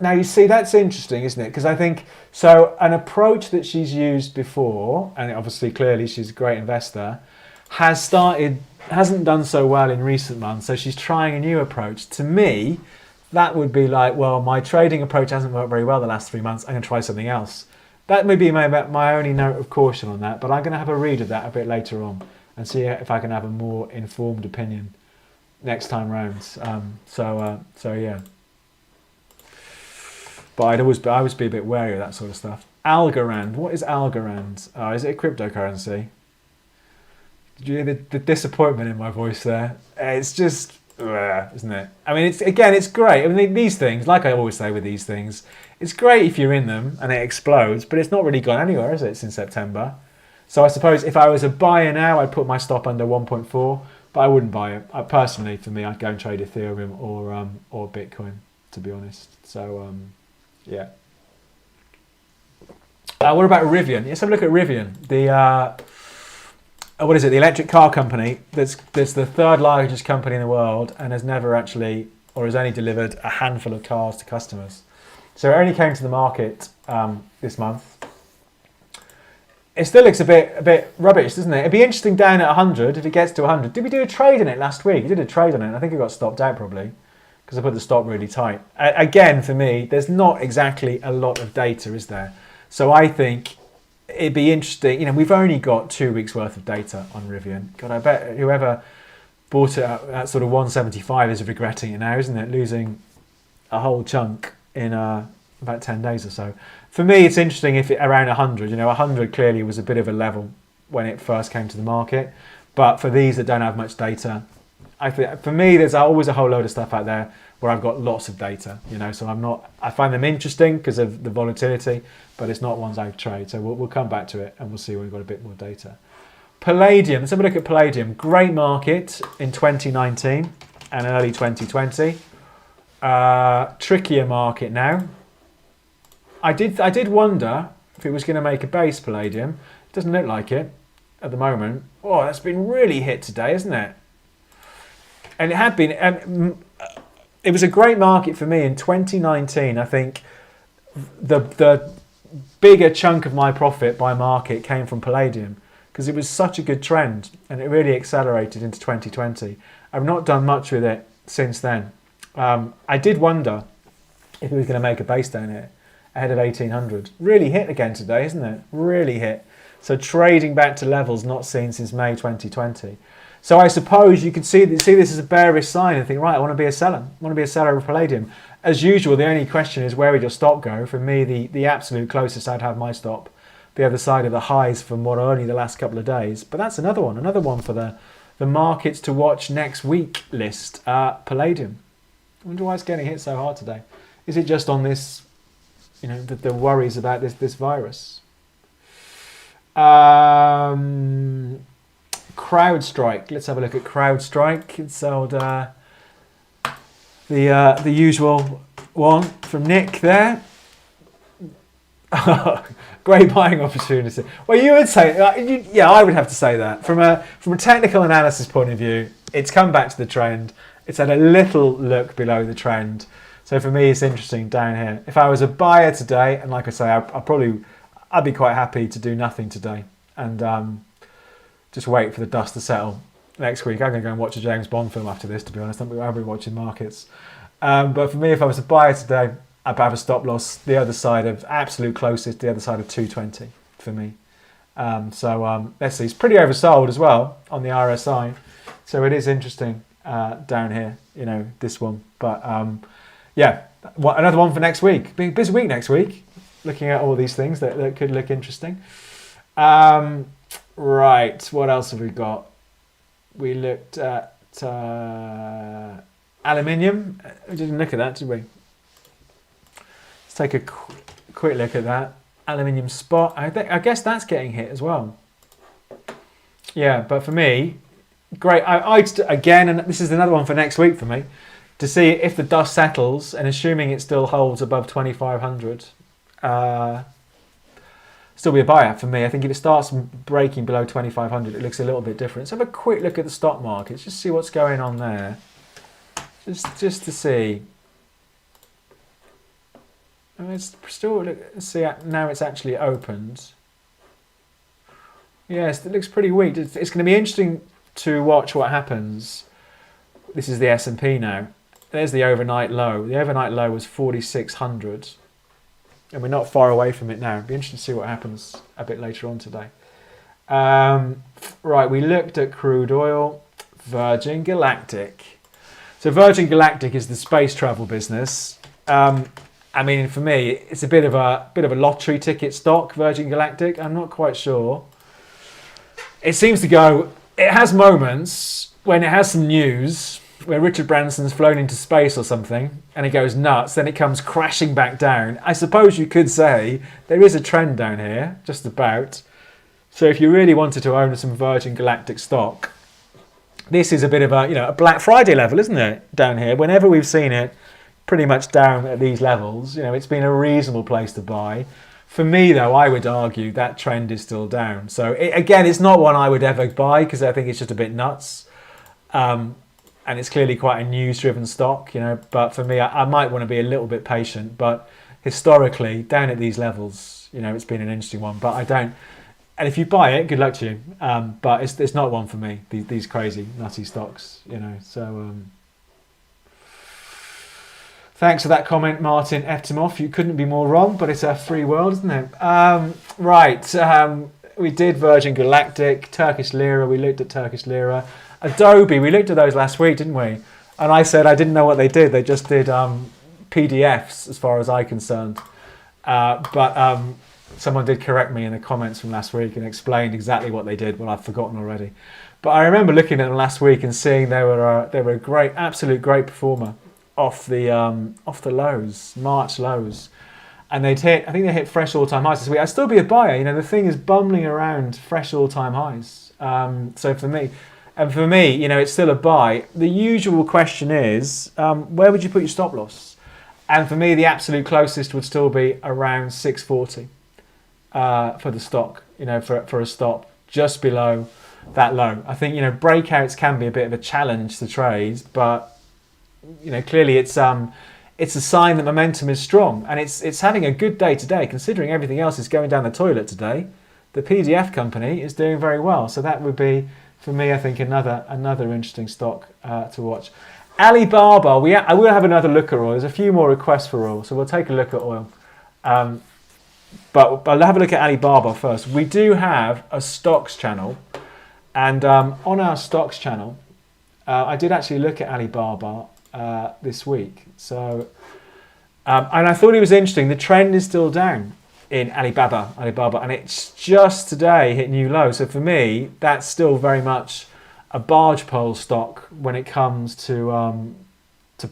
you see, that's interesting, isn't it? Because I think so. An approach that she's used before, and obviously clearly she's a great investor, hasn't done so well in recent months. So she's trying a new approach. To me, that would be like, well, my trading approach hasn't worked very well the last 3 months. I'm going to try something else. That may be my only note of caution on that, but I'm going to have a read of that a bit later on and see if I can have a more informed opinion next time round. So yeah. But I'd always be a bit wary of that sort of stuff. Algorand. What is Algorand? Is it a cryptocurrency? Did you hear the disappointment in my voice there? It's just, isn't it? I mean, it's great. I mean, these things, like I always say with these things, it's great if you're in them and it explodes, but it's not really gone anywhere, is it, since September? So I suppose if I was a buyer now, I'd put my stop under 1.4, but I wouldn't buy it. Personally, for me, I'd go and trade Ethereum or Bitcoin, to be honest. So, yeah. What about Rivian? Let's have a look at Rivian. What is it? The electric car company that's the third largest company in the world and has never actually, or has only delivered a handful of cars to customers. So it only came to the market this month. It still looks a bit rubbish, doesn't it? It'd be interesting down at 100 if it gets to 100. Did we do a trade in it last week? I did a trade on it. I think it got stopped out probably because I put the stop really tight. Again, for me, there's not exactly a lot of data, is there? So I think it'd be interesting. You know, we've only got 2 weeks worth of data on Rivian. God, I bet whoever bought it at sort of 175 is regretting it now, isn't it? Losing a whole chunk in about 10 days or so. For me, it's interesting if around 100. You know, 100 clearly was a bit of a level when it first came to the market. But for these that don't have much data, I think for me, there's always a whole load of stuff out there where I've got lots of data. You know, so I find them interesting because of the volatility, but it's not ones I trade. So we'll come back to it and we'll see when we've got a bit more data. Palladium. Let's have a look at Palladium. Great market in 2019 and early 2020. Trickier market now. I did wonder if it was going to make a base, Palladium. It doesn't look like it at the moment. Oh, that's been really hit today, isn't it? And it had been. It was a great market for me in 2019. I think the bigger chunk of my profit by market came from Palladium because it was such a good trend and it really accelerated into 2020. I've not done much with it since then. I did wonder if it was going to make a base down here ahead of 1800. Really hit again today, isn't it? Really hit. So trading back to levels not seen since May 2020. So I suppose you could see this as a bearish sign and think, right, I want to be a seller. I want to be a seller of Palladium. As usual, the only question is where would your stop go? For me, the absolute closest I'd have my stop, the other side of the highs from what are only the last couple of days. But that's another one for the markets to watch next week list. Palladium. I wonder why it's getting hit so hard today. Is it just on this, you know, the worries about this virus? CrowdStrike. Let's have a look at CrowdStrike. It's sold the usual one from Nick there. Great buying opportunity. Well, you would say, yeah, I would have to say that from a technical analysis point of view, it's come back to the trend. It's had a little look below the trend. So for me, it's interesting down here. If I was a buyer today, and like I say, I'd be quite happy to do nothing today and just wait for the dust to settle next week. I'm going to go and watch a James Bond film after this, to be honest. I'll be watching markets. But for me, if I was a buyer today, I'd have a stop loss the other side of absolute closest, the other side of 220 for me. Let's see. It's pretty oversold as well on the RSI. So it is interesting down here, you know, this one. But yeah, another one for next week. Big busy week next week, looking at all these things that could look interesting. Right, what else have we got? We looked at aluminium. We didn't look at that, did we? Let's take a quick look at that. Aluminium spot. I guess that's getting hit as well. Yeah, but for me, great. Again, and this is another one for next week for me, to see if the dust settles and assuming it still holds above 2,500. Still be a buyer for me. I think if it starts breaking below 2,500, it looks a little bit different. Let's have a quick look at the stock markets, just see what's going on there. Just to see. I mean, it's still, let's see, now it's actually opened. Yes, it looks pretty weak. It's going to be interesting to watch what happens. This is the S&P now. There's the overnight low. The overnight low was 4,600. And we're not far away from it now. It'd be interesting to see what happens a bit later on today. Right, we looked at crude oil, Virgin Galactic. So Virgin Galactic is the space travel business. I mean, for me, it's a bit of a lottery ticket stock, Virgin Galactic. I'm not quite sure. It seems to go it has moments when it has some news where Richard Branson's flown into space or something and it goes nuts, then it comes crashing back down. I suppose you could say there is a trend down here, just about. So if you really wanted to own some Virgin Galactic stock, this is a bit of a Black Friday level, isn't it, down here? Whenever we've seen it pretty much down at these levels, it's been a reasonable place to buy. For me, though, I would argue that trend is still down. So again, it's not one I would ever buy because I think it's just a bit nuts. And it's clearly quite a news-driven stock, But for me, I might want to be a little bit patient. But historically, down at these levels, it's been an interesting one. But I don't. And if you buy it, good luck to you. But it's not one for me. These crazy, nutty stocks, So thanks for that comment, Martin Eftimov. You couldn't be more wrong. But it's a free world, isn't it? Right. We did Virgin Galactic, Turkish lira. We looked at Turkish lira. Adobe, we looked at those last week, didn't we? And I said I didn't know what they did. They just did PDFs, as far as I'm concerned. But someone did correct me in the comments from last week and explained exactly what they did. Well, I've forgotten already. But I remember looking at them last week and seeing they were a great, absolute great performer off the lows, March lows. And I think they hit fresh all-time highs this week. I'd still be a buyer. The thing is bumbling around fresh all-time highs. So for me, it's still a buy. The usual question is, where would you put your stop loss? And for me, the absolute closest would still be around 640 for the stock, for a stop just below that low. I think, breakouts can be a bit of a challenge to trade, but, clearly it's a sign that momentum is strong. And it's having a good day today, considering everything else is going down the toilet today. The PDF company is doing very well. So that would be, for me, I think another interesting stock to watch. Alibaba, I will have another look at oil. There's a few more requests for oil, so we'll take a look at oil. But I'll have a look at Alibaba first. We do have a stocks channel, and on our stocks channel, I did actually look at Alibaba this week. So, and I thought it was interesting. The trend is still down in Alibaba, and it's just today hit new low. So for me, that's still very much a barge pole stock when it comes to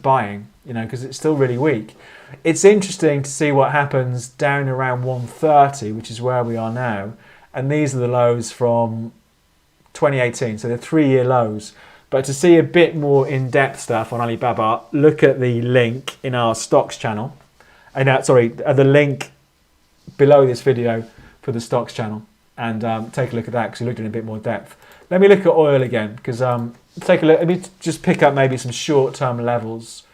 buying, because it's still really weak. It's interesting to see what happens down around 130, which is where we are now, and these are the lows from 2018, so they're 3-year lows. But to see a bit more in-depth stuff on Alibaba, look at the link in our stocks channel, the link below this video for the stocks channel, and take a look at that because we looked at it in a bit more depth. Let me look at oil again because take a look. Let me just pick up maybe some short-term levels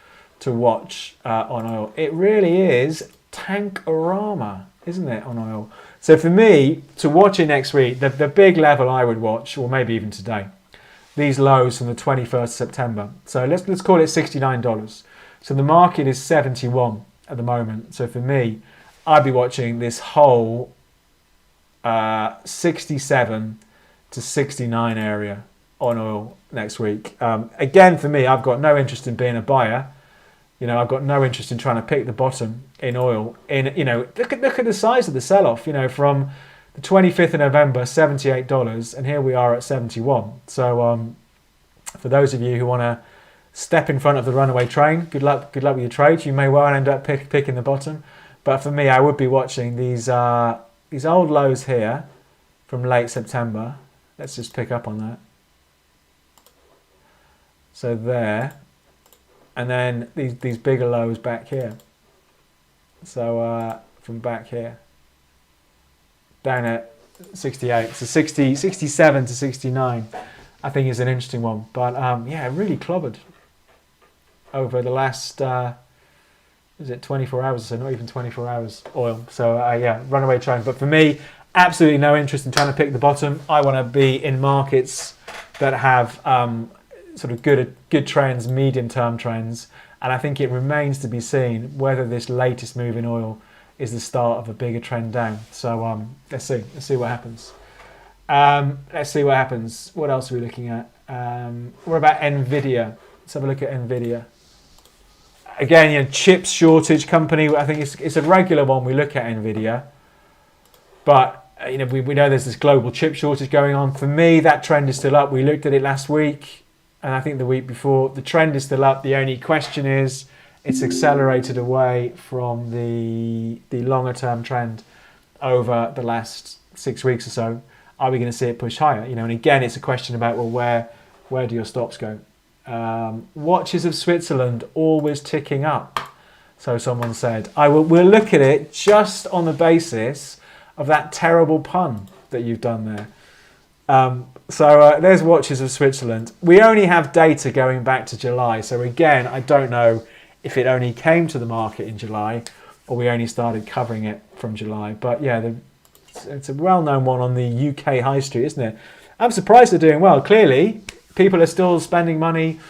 to watch on oil. It really is tankorama, isn't it, on oil? So for me to watch it next week, the big level I would watch, or maybe even today, these lows from the 21st of September. So let's call it $69. So the market is 71 at the moment. So for me, I'd be watching this whole 67 to 69 area on oil next week. Again, for me, I've got no interest in being a buyer. I've got no interest in trying to pick the bottom in oil. Look at the size of the sell-off. From the 25th of November, $78, and here we are at 71. So for those of you who want to step in front of the runaway train, good luck with your trade. You may well end up picking the bottom. But for me, I would be watching these old lows here from late September. Let's just pick up on that. So there, and then these bigger lows back here. So from back here, down at 68, so 67 to 69, I think is an interesting one. But really clobbered over the last, 24 hours or so, not even 24 hours oil. So runaway train. But for me, absolutely no interest in trying to pick the bottom. I want to be in markets that have sort of good trends, medium-term trends. And I think it remains to be seen whether this latest move in oil is the start of a bigger trend down. So let's see what happens. Let's see what happens. What else are we looking at? What about NVIDIA? Let's have a look at NVIDIA. Again, chips shortage company. I think it's a regular one we look at NVIDIA. But we know there's this global chip shortage going on. For me, that trend is still up. We looked at it last week, and I think the week before. The trend is still up. The only question is, it's accelerated away from the longer term trend over the last 6 weeks or so. Are we going to see it push higher? And again, it's a question about, well, where do your stops go? Watches of Switzerland always ticking up, so someone said. We'll look at it just on the basis of that terrible pun that you've done there. So there's Watches of Switzerland. We only have data going back to July, so again, I don't know if it only came to the market in July or we only started covering it from July. But yeah, it's a well-known one on the UK high street, isn't it? I'm surprised they're doing well. Clearly, people are still spending money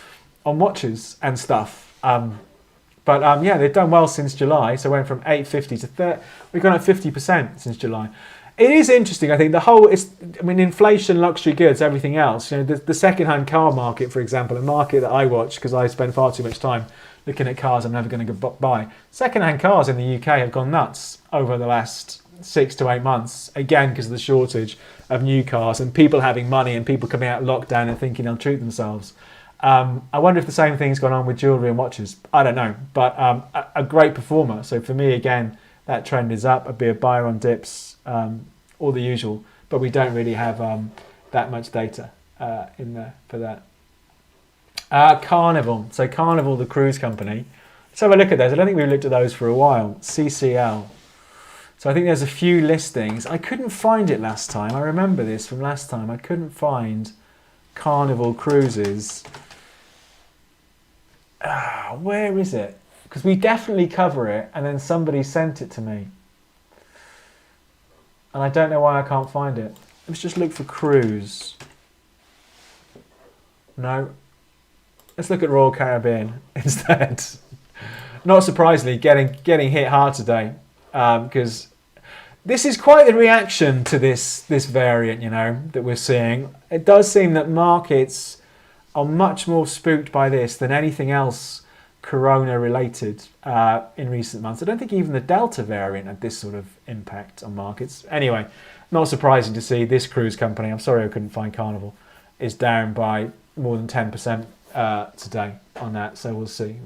on watches and stuff. But yeah, they've done well since July. So went from 850 to 30. We've gone up 50% since July. It is interesting. I think inflation, luxury goods, everything else. The second-hand car market, for example, a market that I watch because I spend far too much time looking at cars I'm never going to buy. Second-hand cars in the UK have gone nuts over the last 6 to 8 months. Again, because of the shortage of new cars and people having money and people coming out of lockdown and thinking they'll treat themselves. I wonder if the same thing's gone on with jewellery and watches. I don't know, but a great performer. So for me, again, that trend is up. I'd be a buyer on dips, all the usual, but we don't really have that much data in there for that. Carnival. So Carnival, the cruise company. Let's have a look at those. I don't think we've looked at those for a while. CCL. So I think there's a few listings. I couldn't find it last time. I remember this from last time. I couldn't find Carnival Cruises. Where is it? Because we definitely cover it and then somebody sent it to me. And I don't know why I can't find it. Let's just look for cruise. No. Let's look at Royal Caribbean instead. Not surprisingly, getting hit hard today. Because this is quite the reaction to this variant, that we're seeing. It does seem that markets are much more spooked by this than anything else corona related in recent months. I don't think even the Delta variant had this sort of impact on markets. Anyway, not surprising to see this cruise company, I'm sorry I couldn't find Carnival, is down by more than 10% today on that. So we'll see.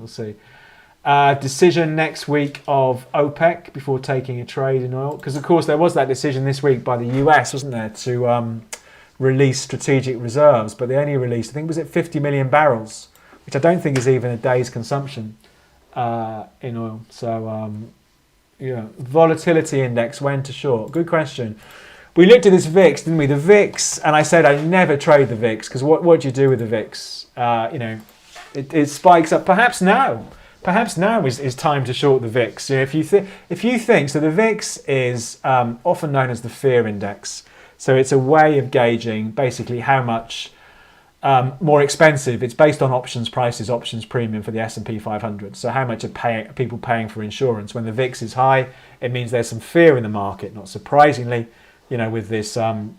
Decision next week of OPEC before taking a trade in oil. Because, of course, there was that decision this week by the US, wasn't there, to release strategic reserves. But they only released, I think, was it 50 million barrels, which I don't think is even a day's consumption in oil. So, volatility index went to short. Good question. We looked at this VIX, didn't we? The VIX, and I said I never trade the VIX because what do you do with the VIX? It spikes up. Perhaps now is time to short the VIX. If you think so, the VIX is often known as the fear index. So it's a way of gauging basically how much more expensive. It's based on options prices, options premium for the S&P 500. So how much are people paying for insurance? When the VIX is high, it means there's some fear in the market. Not surprisingly, with this variant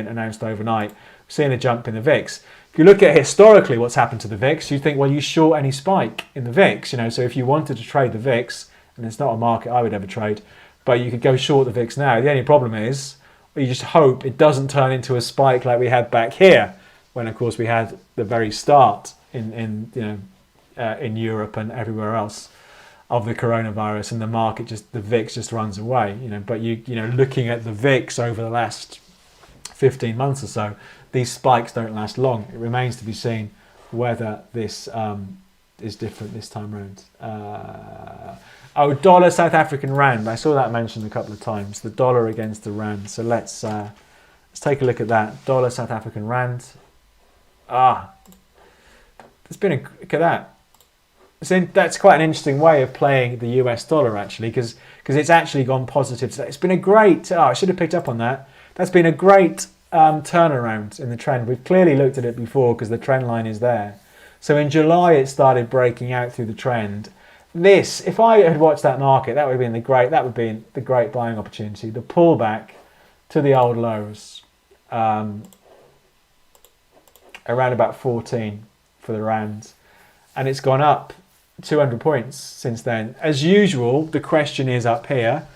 announced overnight, we're seeing a jump in the VIX. If you look at historically what's happened to the VIX, you think, well, you short any spike in the VIX, so if you wanted to trade the VIX, and it's not a market I would ever trade, but you could go short the VIX now. The only problem is, you just hope it doesn't turn into a spike like we had back here, when of course we had the very start in Europe and everywhere else of the coronavirus, and the VIX just runs away. But looking at the VIX over the last 15 months or so, these spikes don't last long. It remains to be seen whether this is different this time around. Dollar South African Rand. I saw that mentioned a couple of times. The dollar against the Rand. So let's take a look at that. Dollar South African Rand. Look at that. That's quite an interesting way of playing the US dollar actually, because it's actually gone positive today. It's been a great. I should have picked up on that. That's been a great turnaround in the trend. We've clearly looked at it before because the trend line is there. So in July it started breaking out through the trend. If I had watched that market, that would have been the great buying opportunity. The pullback to the old lows, around about 14 for the Rand, and it's gone up 200 points since then. As usual, the question is up here,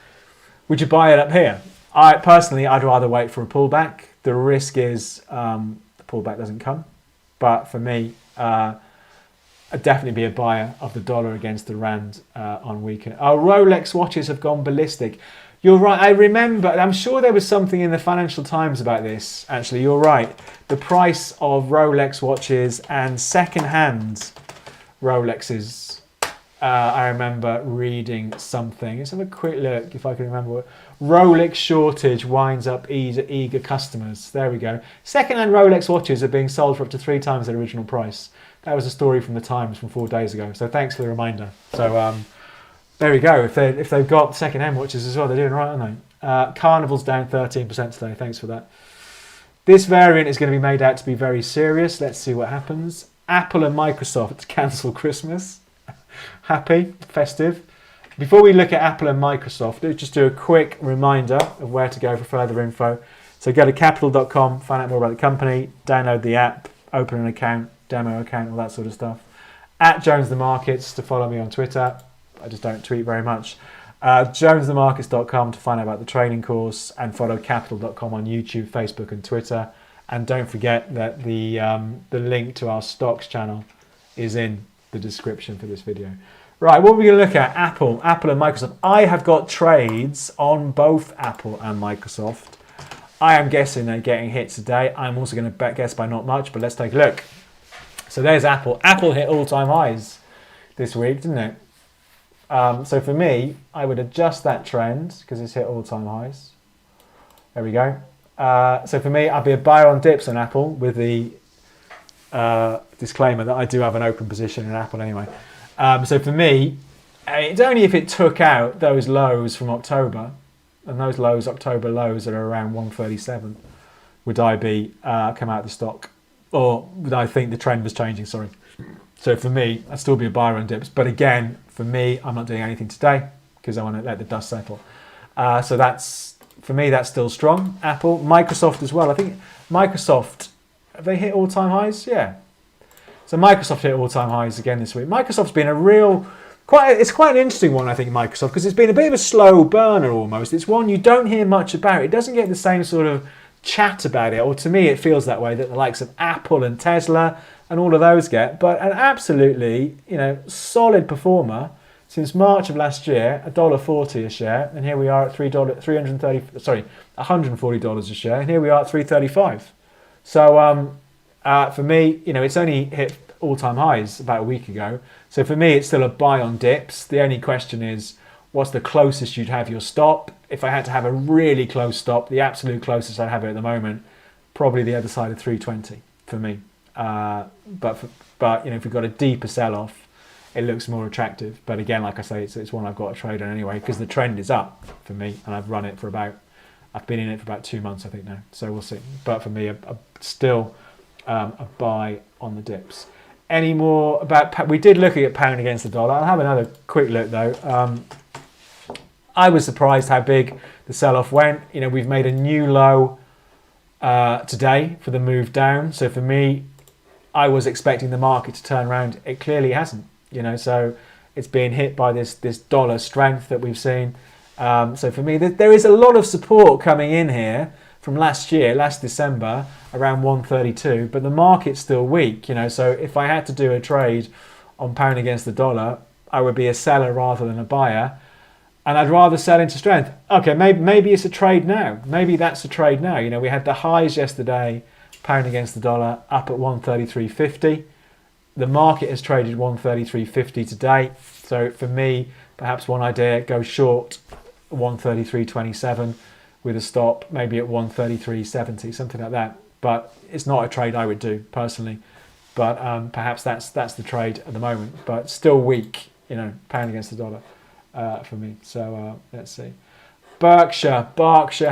Would you buy it up here? I'd rather wait for a pullback. The risk is the pullback doesn't come. But for me, I'd definitely be a buyer of the dollar against the rand on weekend. Our Rolex watches have gone ballistic. You're right. I remember. I'm sure there was something in the Financial Times about this. Actually, you're right. The price of Rolex watches and second-hand Rolexes. I remember reading something. Let's have a quick look if I can remember. Rolex shortage winds up eager customers. There we go. Second-hand Rolex watches are being sold for up to 3 times their original price. That was a story from the Times from 4 days ago. So thanks for the reminder. So there we go. If they've got second-hand watches as well, they're doing right, aren't they? Carnival's down 13% today. Thanks for that. This variant is going to be made out to be very serious. Let's see what happens. Apple and Microsoft cancel Christmas. Happy, festive. Before we look at Apple and Microsoft, let's just do a quick reminder of where to go for further info. So go to Capital.com, find out more about the company, download the app, open an account, demo account, all that sort of stuff. At Jones the Markets to follow me on Twitter. I just don't tweet very much. JonesTheMarkets.com to find out about the training course, and follow Capital.com on YouTube, Facebook and Twitter. And don't forget that the link to our stocks channel is in the description for this video. Right, what are we going to look at? Apple and Microsoft. I have got trades on both Apple and Microsoft. I am guessing they're getting hits today. I'm also going to guess by not much, but let's take a look. So there's Apple. Apple hit all-time highs this week, didn't it? So for me, I would adjust that trend because it's hit all-time highs. There we go. So for me, I'd be a buyer on dips on Apple with the disclaimer that I do have an open position in Apple anyway. So for me, it's only if it took out those lows from October, and those lows, October lows that are around 137, would I be come out of the stock, or would I think the trend was changing? Sorry. So for me, I'd still be a buyer on dips. But again, for me, I'm not doing anything today because I want to let the dust settle. So that's, for me, that's still strong. Apple, Microsoft as well. I think Microsoft, have they hit all-time highs? Yeah. So Microsoft hit all-time highs again this week. Microsoft's been it's quite an interesting one, I think, Microsoft, because it's been a bit of a slow burner almost. It's one you don't hear much about. It doesn't get the same sort of chat about it, or to me it feels that way, that the likes of Apple and Tesla and all of those get. But an absolutely, solid performer since March of last year, $1.40 a share, and here we are at $140 a share, and here we are at $3.35. So for me, it's only hit all-time highs about a week ago. So for me, it's still a buy on dips. The only question is, what's the closest you'd have your stop? If I had to have a really close stop, the absolute closest I'd have it at the moment, probably the other side of 320 for me. But if we've got a deeper sell-off, it looks more attractive. But again, like I say, it's one I've got to trade on anyway, because the trend is up for me, and I've been in it for about 2 months, I think now. So we'll see. But for me, still a buy on the dips. Any more about? We did look at pound against the dollar. I'll have another quick look though. I was surprised how big the sell-off went. We've made a new low today for the move down. So for me, I was expecting the market to turn around. It clearly hasn't. So it's being hit by this dollar strength that we've seen. So for me, there is a lot of support coming in here from last December, around 132, but the market's still weak. So if I had to do a trade on pound against the dollar, I would be a seller rather than a buyer, and I'd rather sell into strength. Okay, maybe it's a trade now. Maybe that's a trade now. We had the highs yesterday, pound against the dollar, up at 133.50. The market has traded 133.50 today. So for me, perhaps one idea, go short 133.27 with a stop, maybe at 133.70, something like that. But it's not a trade I would do personally. But perhaps that's the trade at the moment. But still weak, pound against the dollar for me. So let's see. Berkshire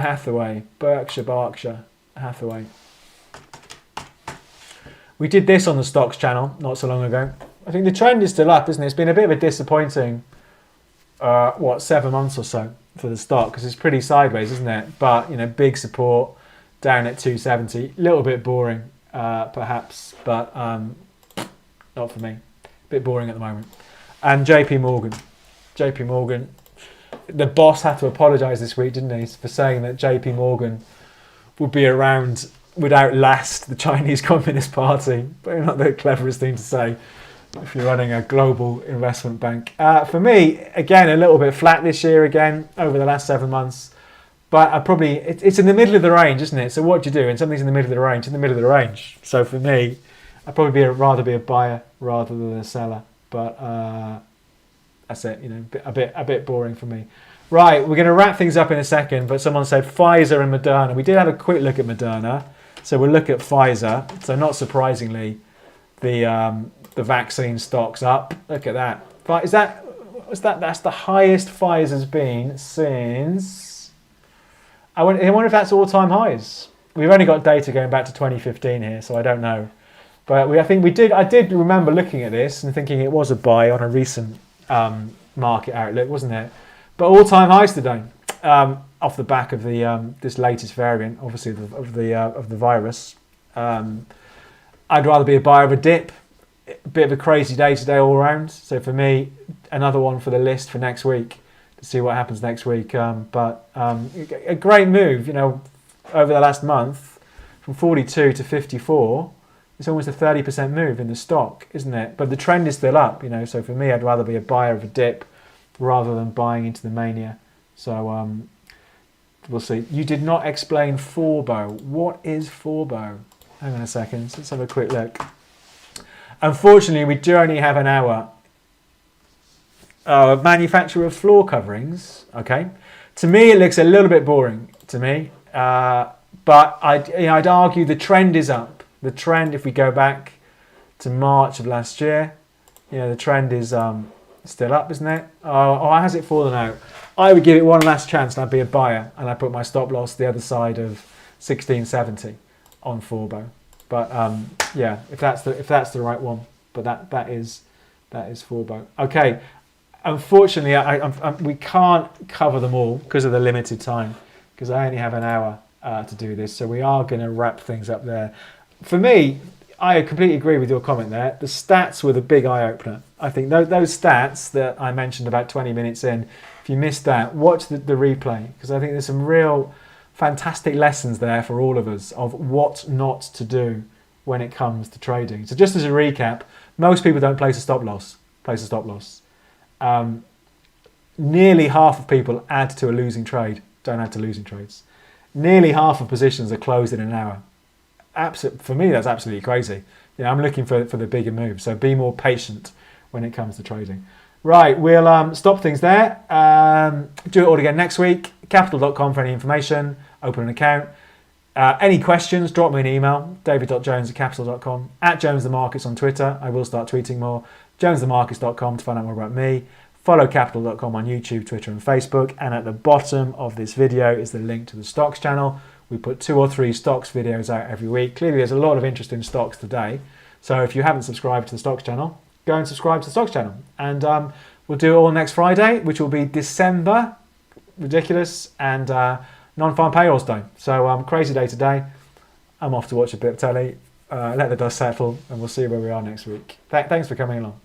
Hathaway. We did this on the stocks channel not so long ago. I think the trend is still up, isn't it? It's been a bit of a disappointing 7 months or so for the stock, because it's pretty sideways, isn't it? But big support down at 270. A little bit boring, perhaps, but not for me. A bit boring at the moment. And JP Morgan, the boss had to apologise this week, didn't he, for saying that JP Morgan would be around, would outlast the Chinese Communist Party. But not the cleverest thing to say if you're running a global investment bank. For me, again, a little bit flat this year again over the last 7 months. But I probably, it's in the middle of the range, isn't it? So what do you do? And something's in the middle of the range, in the middle of the range. So for me, I'd probably rather be a buyer rather than a seller. But that's it, a bit boring for me. Right, we're going to wrap things up in a second, but someone said Pfizer and Moderna. We did have a quick look at Moderna, so we'll look at Pfizer. So not surprisingly, the vaccine stock's up. Look at that. That's the highest Pfizer's been since. I wonder if that's all-time highs. We've only got data going back to 2015 here, so I don't know. But I did remember looking at this and thinking it was a buy on a recent market outlook, wasn't it? But all-time highs today, off the back of the this latest variant, obviously of the virus. I'd rather be a buyer of a dip. A bit of a crazy day today all around. So for me, another one for the list for next week to see what happens next week. But a great move, over the last month from 42 to 54. It's almost a 30% move in the stock, isn't it? But the trend is still up, So for me, I'd rather be a buyer of a dip rather than buying into the mania. So we'll see. You did not explain Forbo. What is Forbo? Hang on a second. Let's have a quick look. Unfortunately, we do only have an hour. Manufacturer of floor coverings. Okay. To me, it looks a little bit boring. To me, but I'd argue the trend is up. The trend, if we go back to March of last year, the trend is still up, isn't it? Oh, has it fallen out? I would give it one last chance, and I'd be a buyer, and I'd put my stop loss the other side of 1670 on Forbo. But if that's the right one, but that is Forbo. Okay, unfortunately, we can't cover them all because of the limited time, because I only have an hour to do this, so we are going to wrap things up there. For me, I completely agree with your comment there. The stats were the big eye-opener. I think those stats that I mentioned about 20 minutes in, if you missed that, watch the replay, because I think there's some real fantastic lessons there for all of us of what not to do when it comes to trading. So just as a recap, most people don't place a stop loss. Nearly half of people add to a losing trade, don't add to losing trades. Nearly half of positions are closed in an hour. For me, that's absolutely crazy. I'm looking for the bigger move. So be more patient when it comes to trading. Right, we'll stop things there. Do it all again next week. Capital.com for any information. Open an account. Any questions, drop me an email. david.jones@capital.com. @JonesTheMarkets on Twitter. I will start tweeting more. JonesTheMarkets.com to find out more about me. Follow Capital.com on YouTube, Twitter and Facebook. And at the bottom of this video is the link to the stocks channel. We put 2 or 3 stocks videos out every week. Clearly, there's a lot of interest in stocks today. So if you haven't subscribed to the stocks channel, go and subscribe to the stocks channel. And we'll do it all next Friday, which will be December. Ridiculous. And non-farm payrolls day. So crazy day today. I'm off to watch a bit of telly, let the dust settle, and we'll see where we are next week. Thanks for coming along.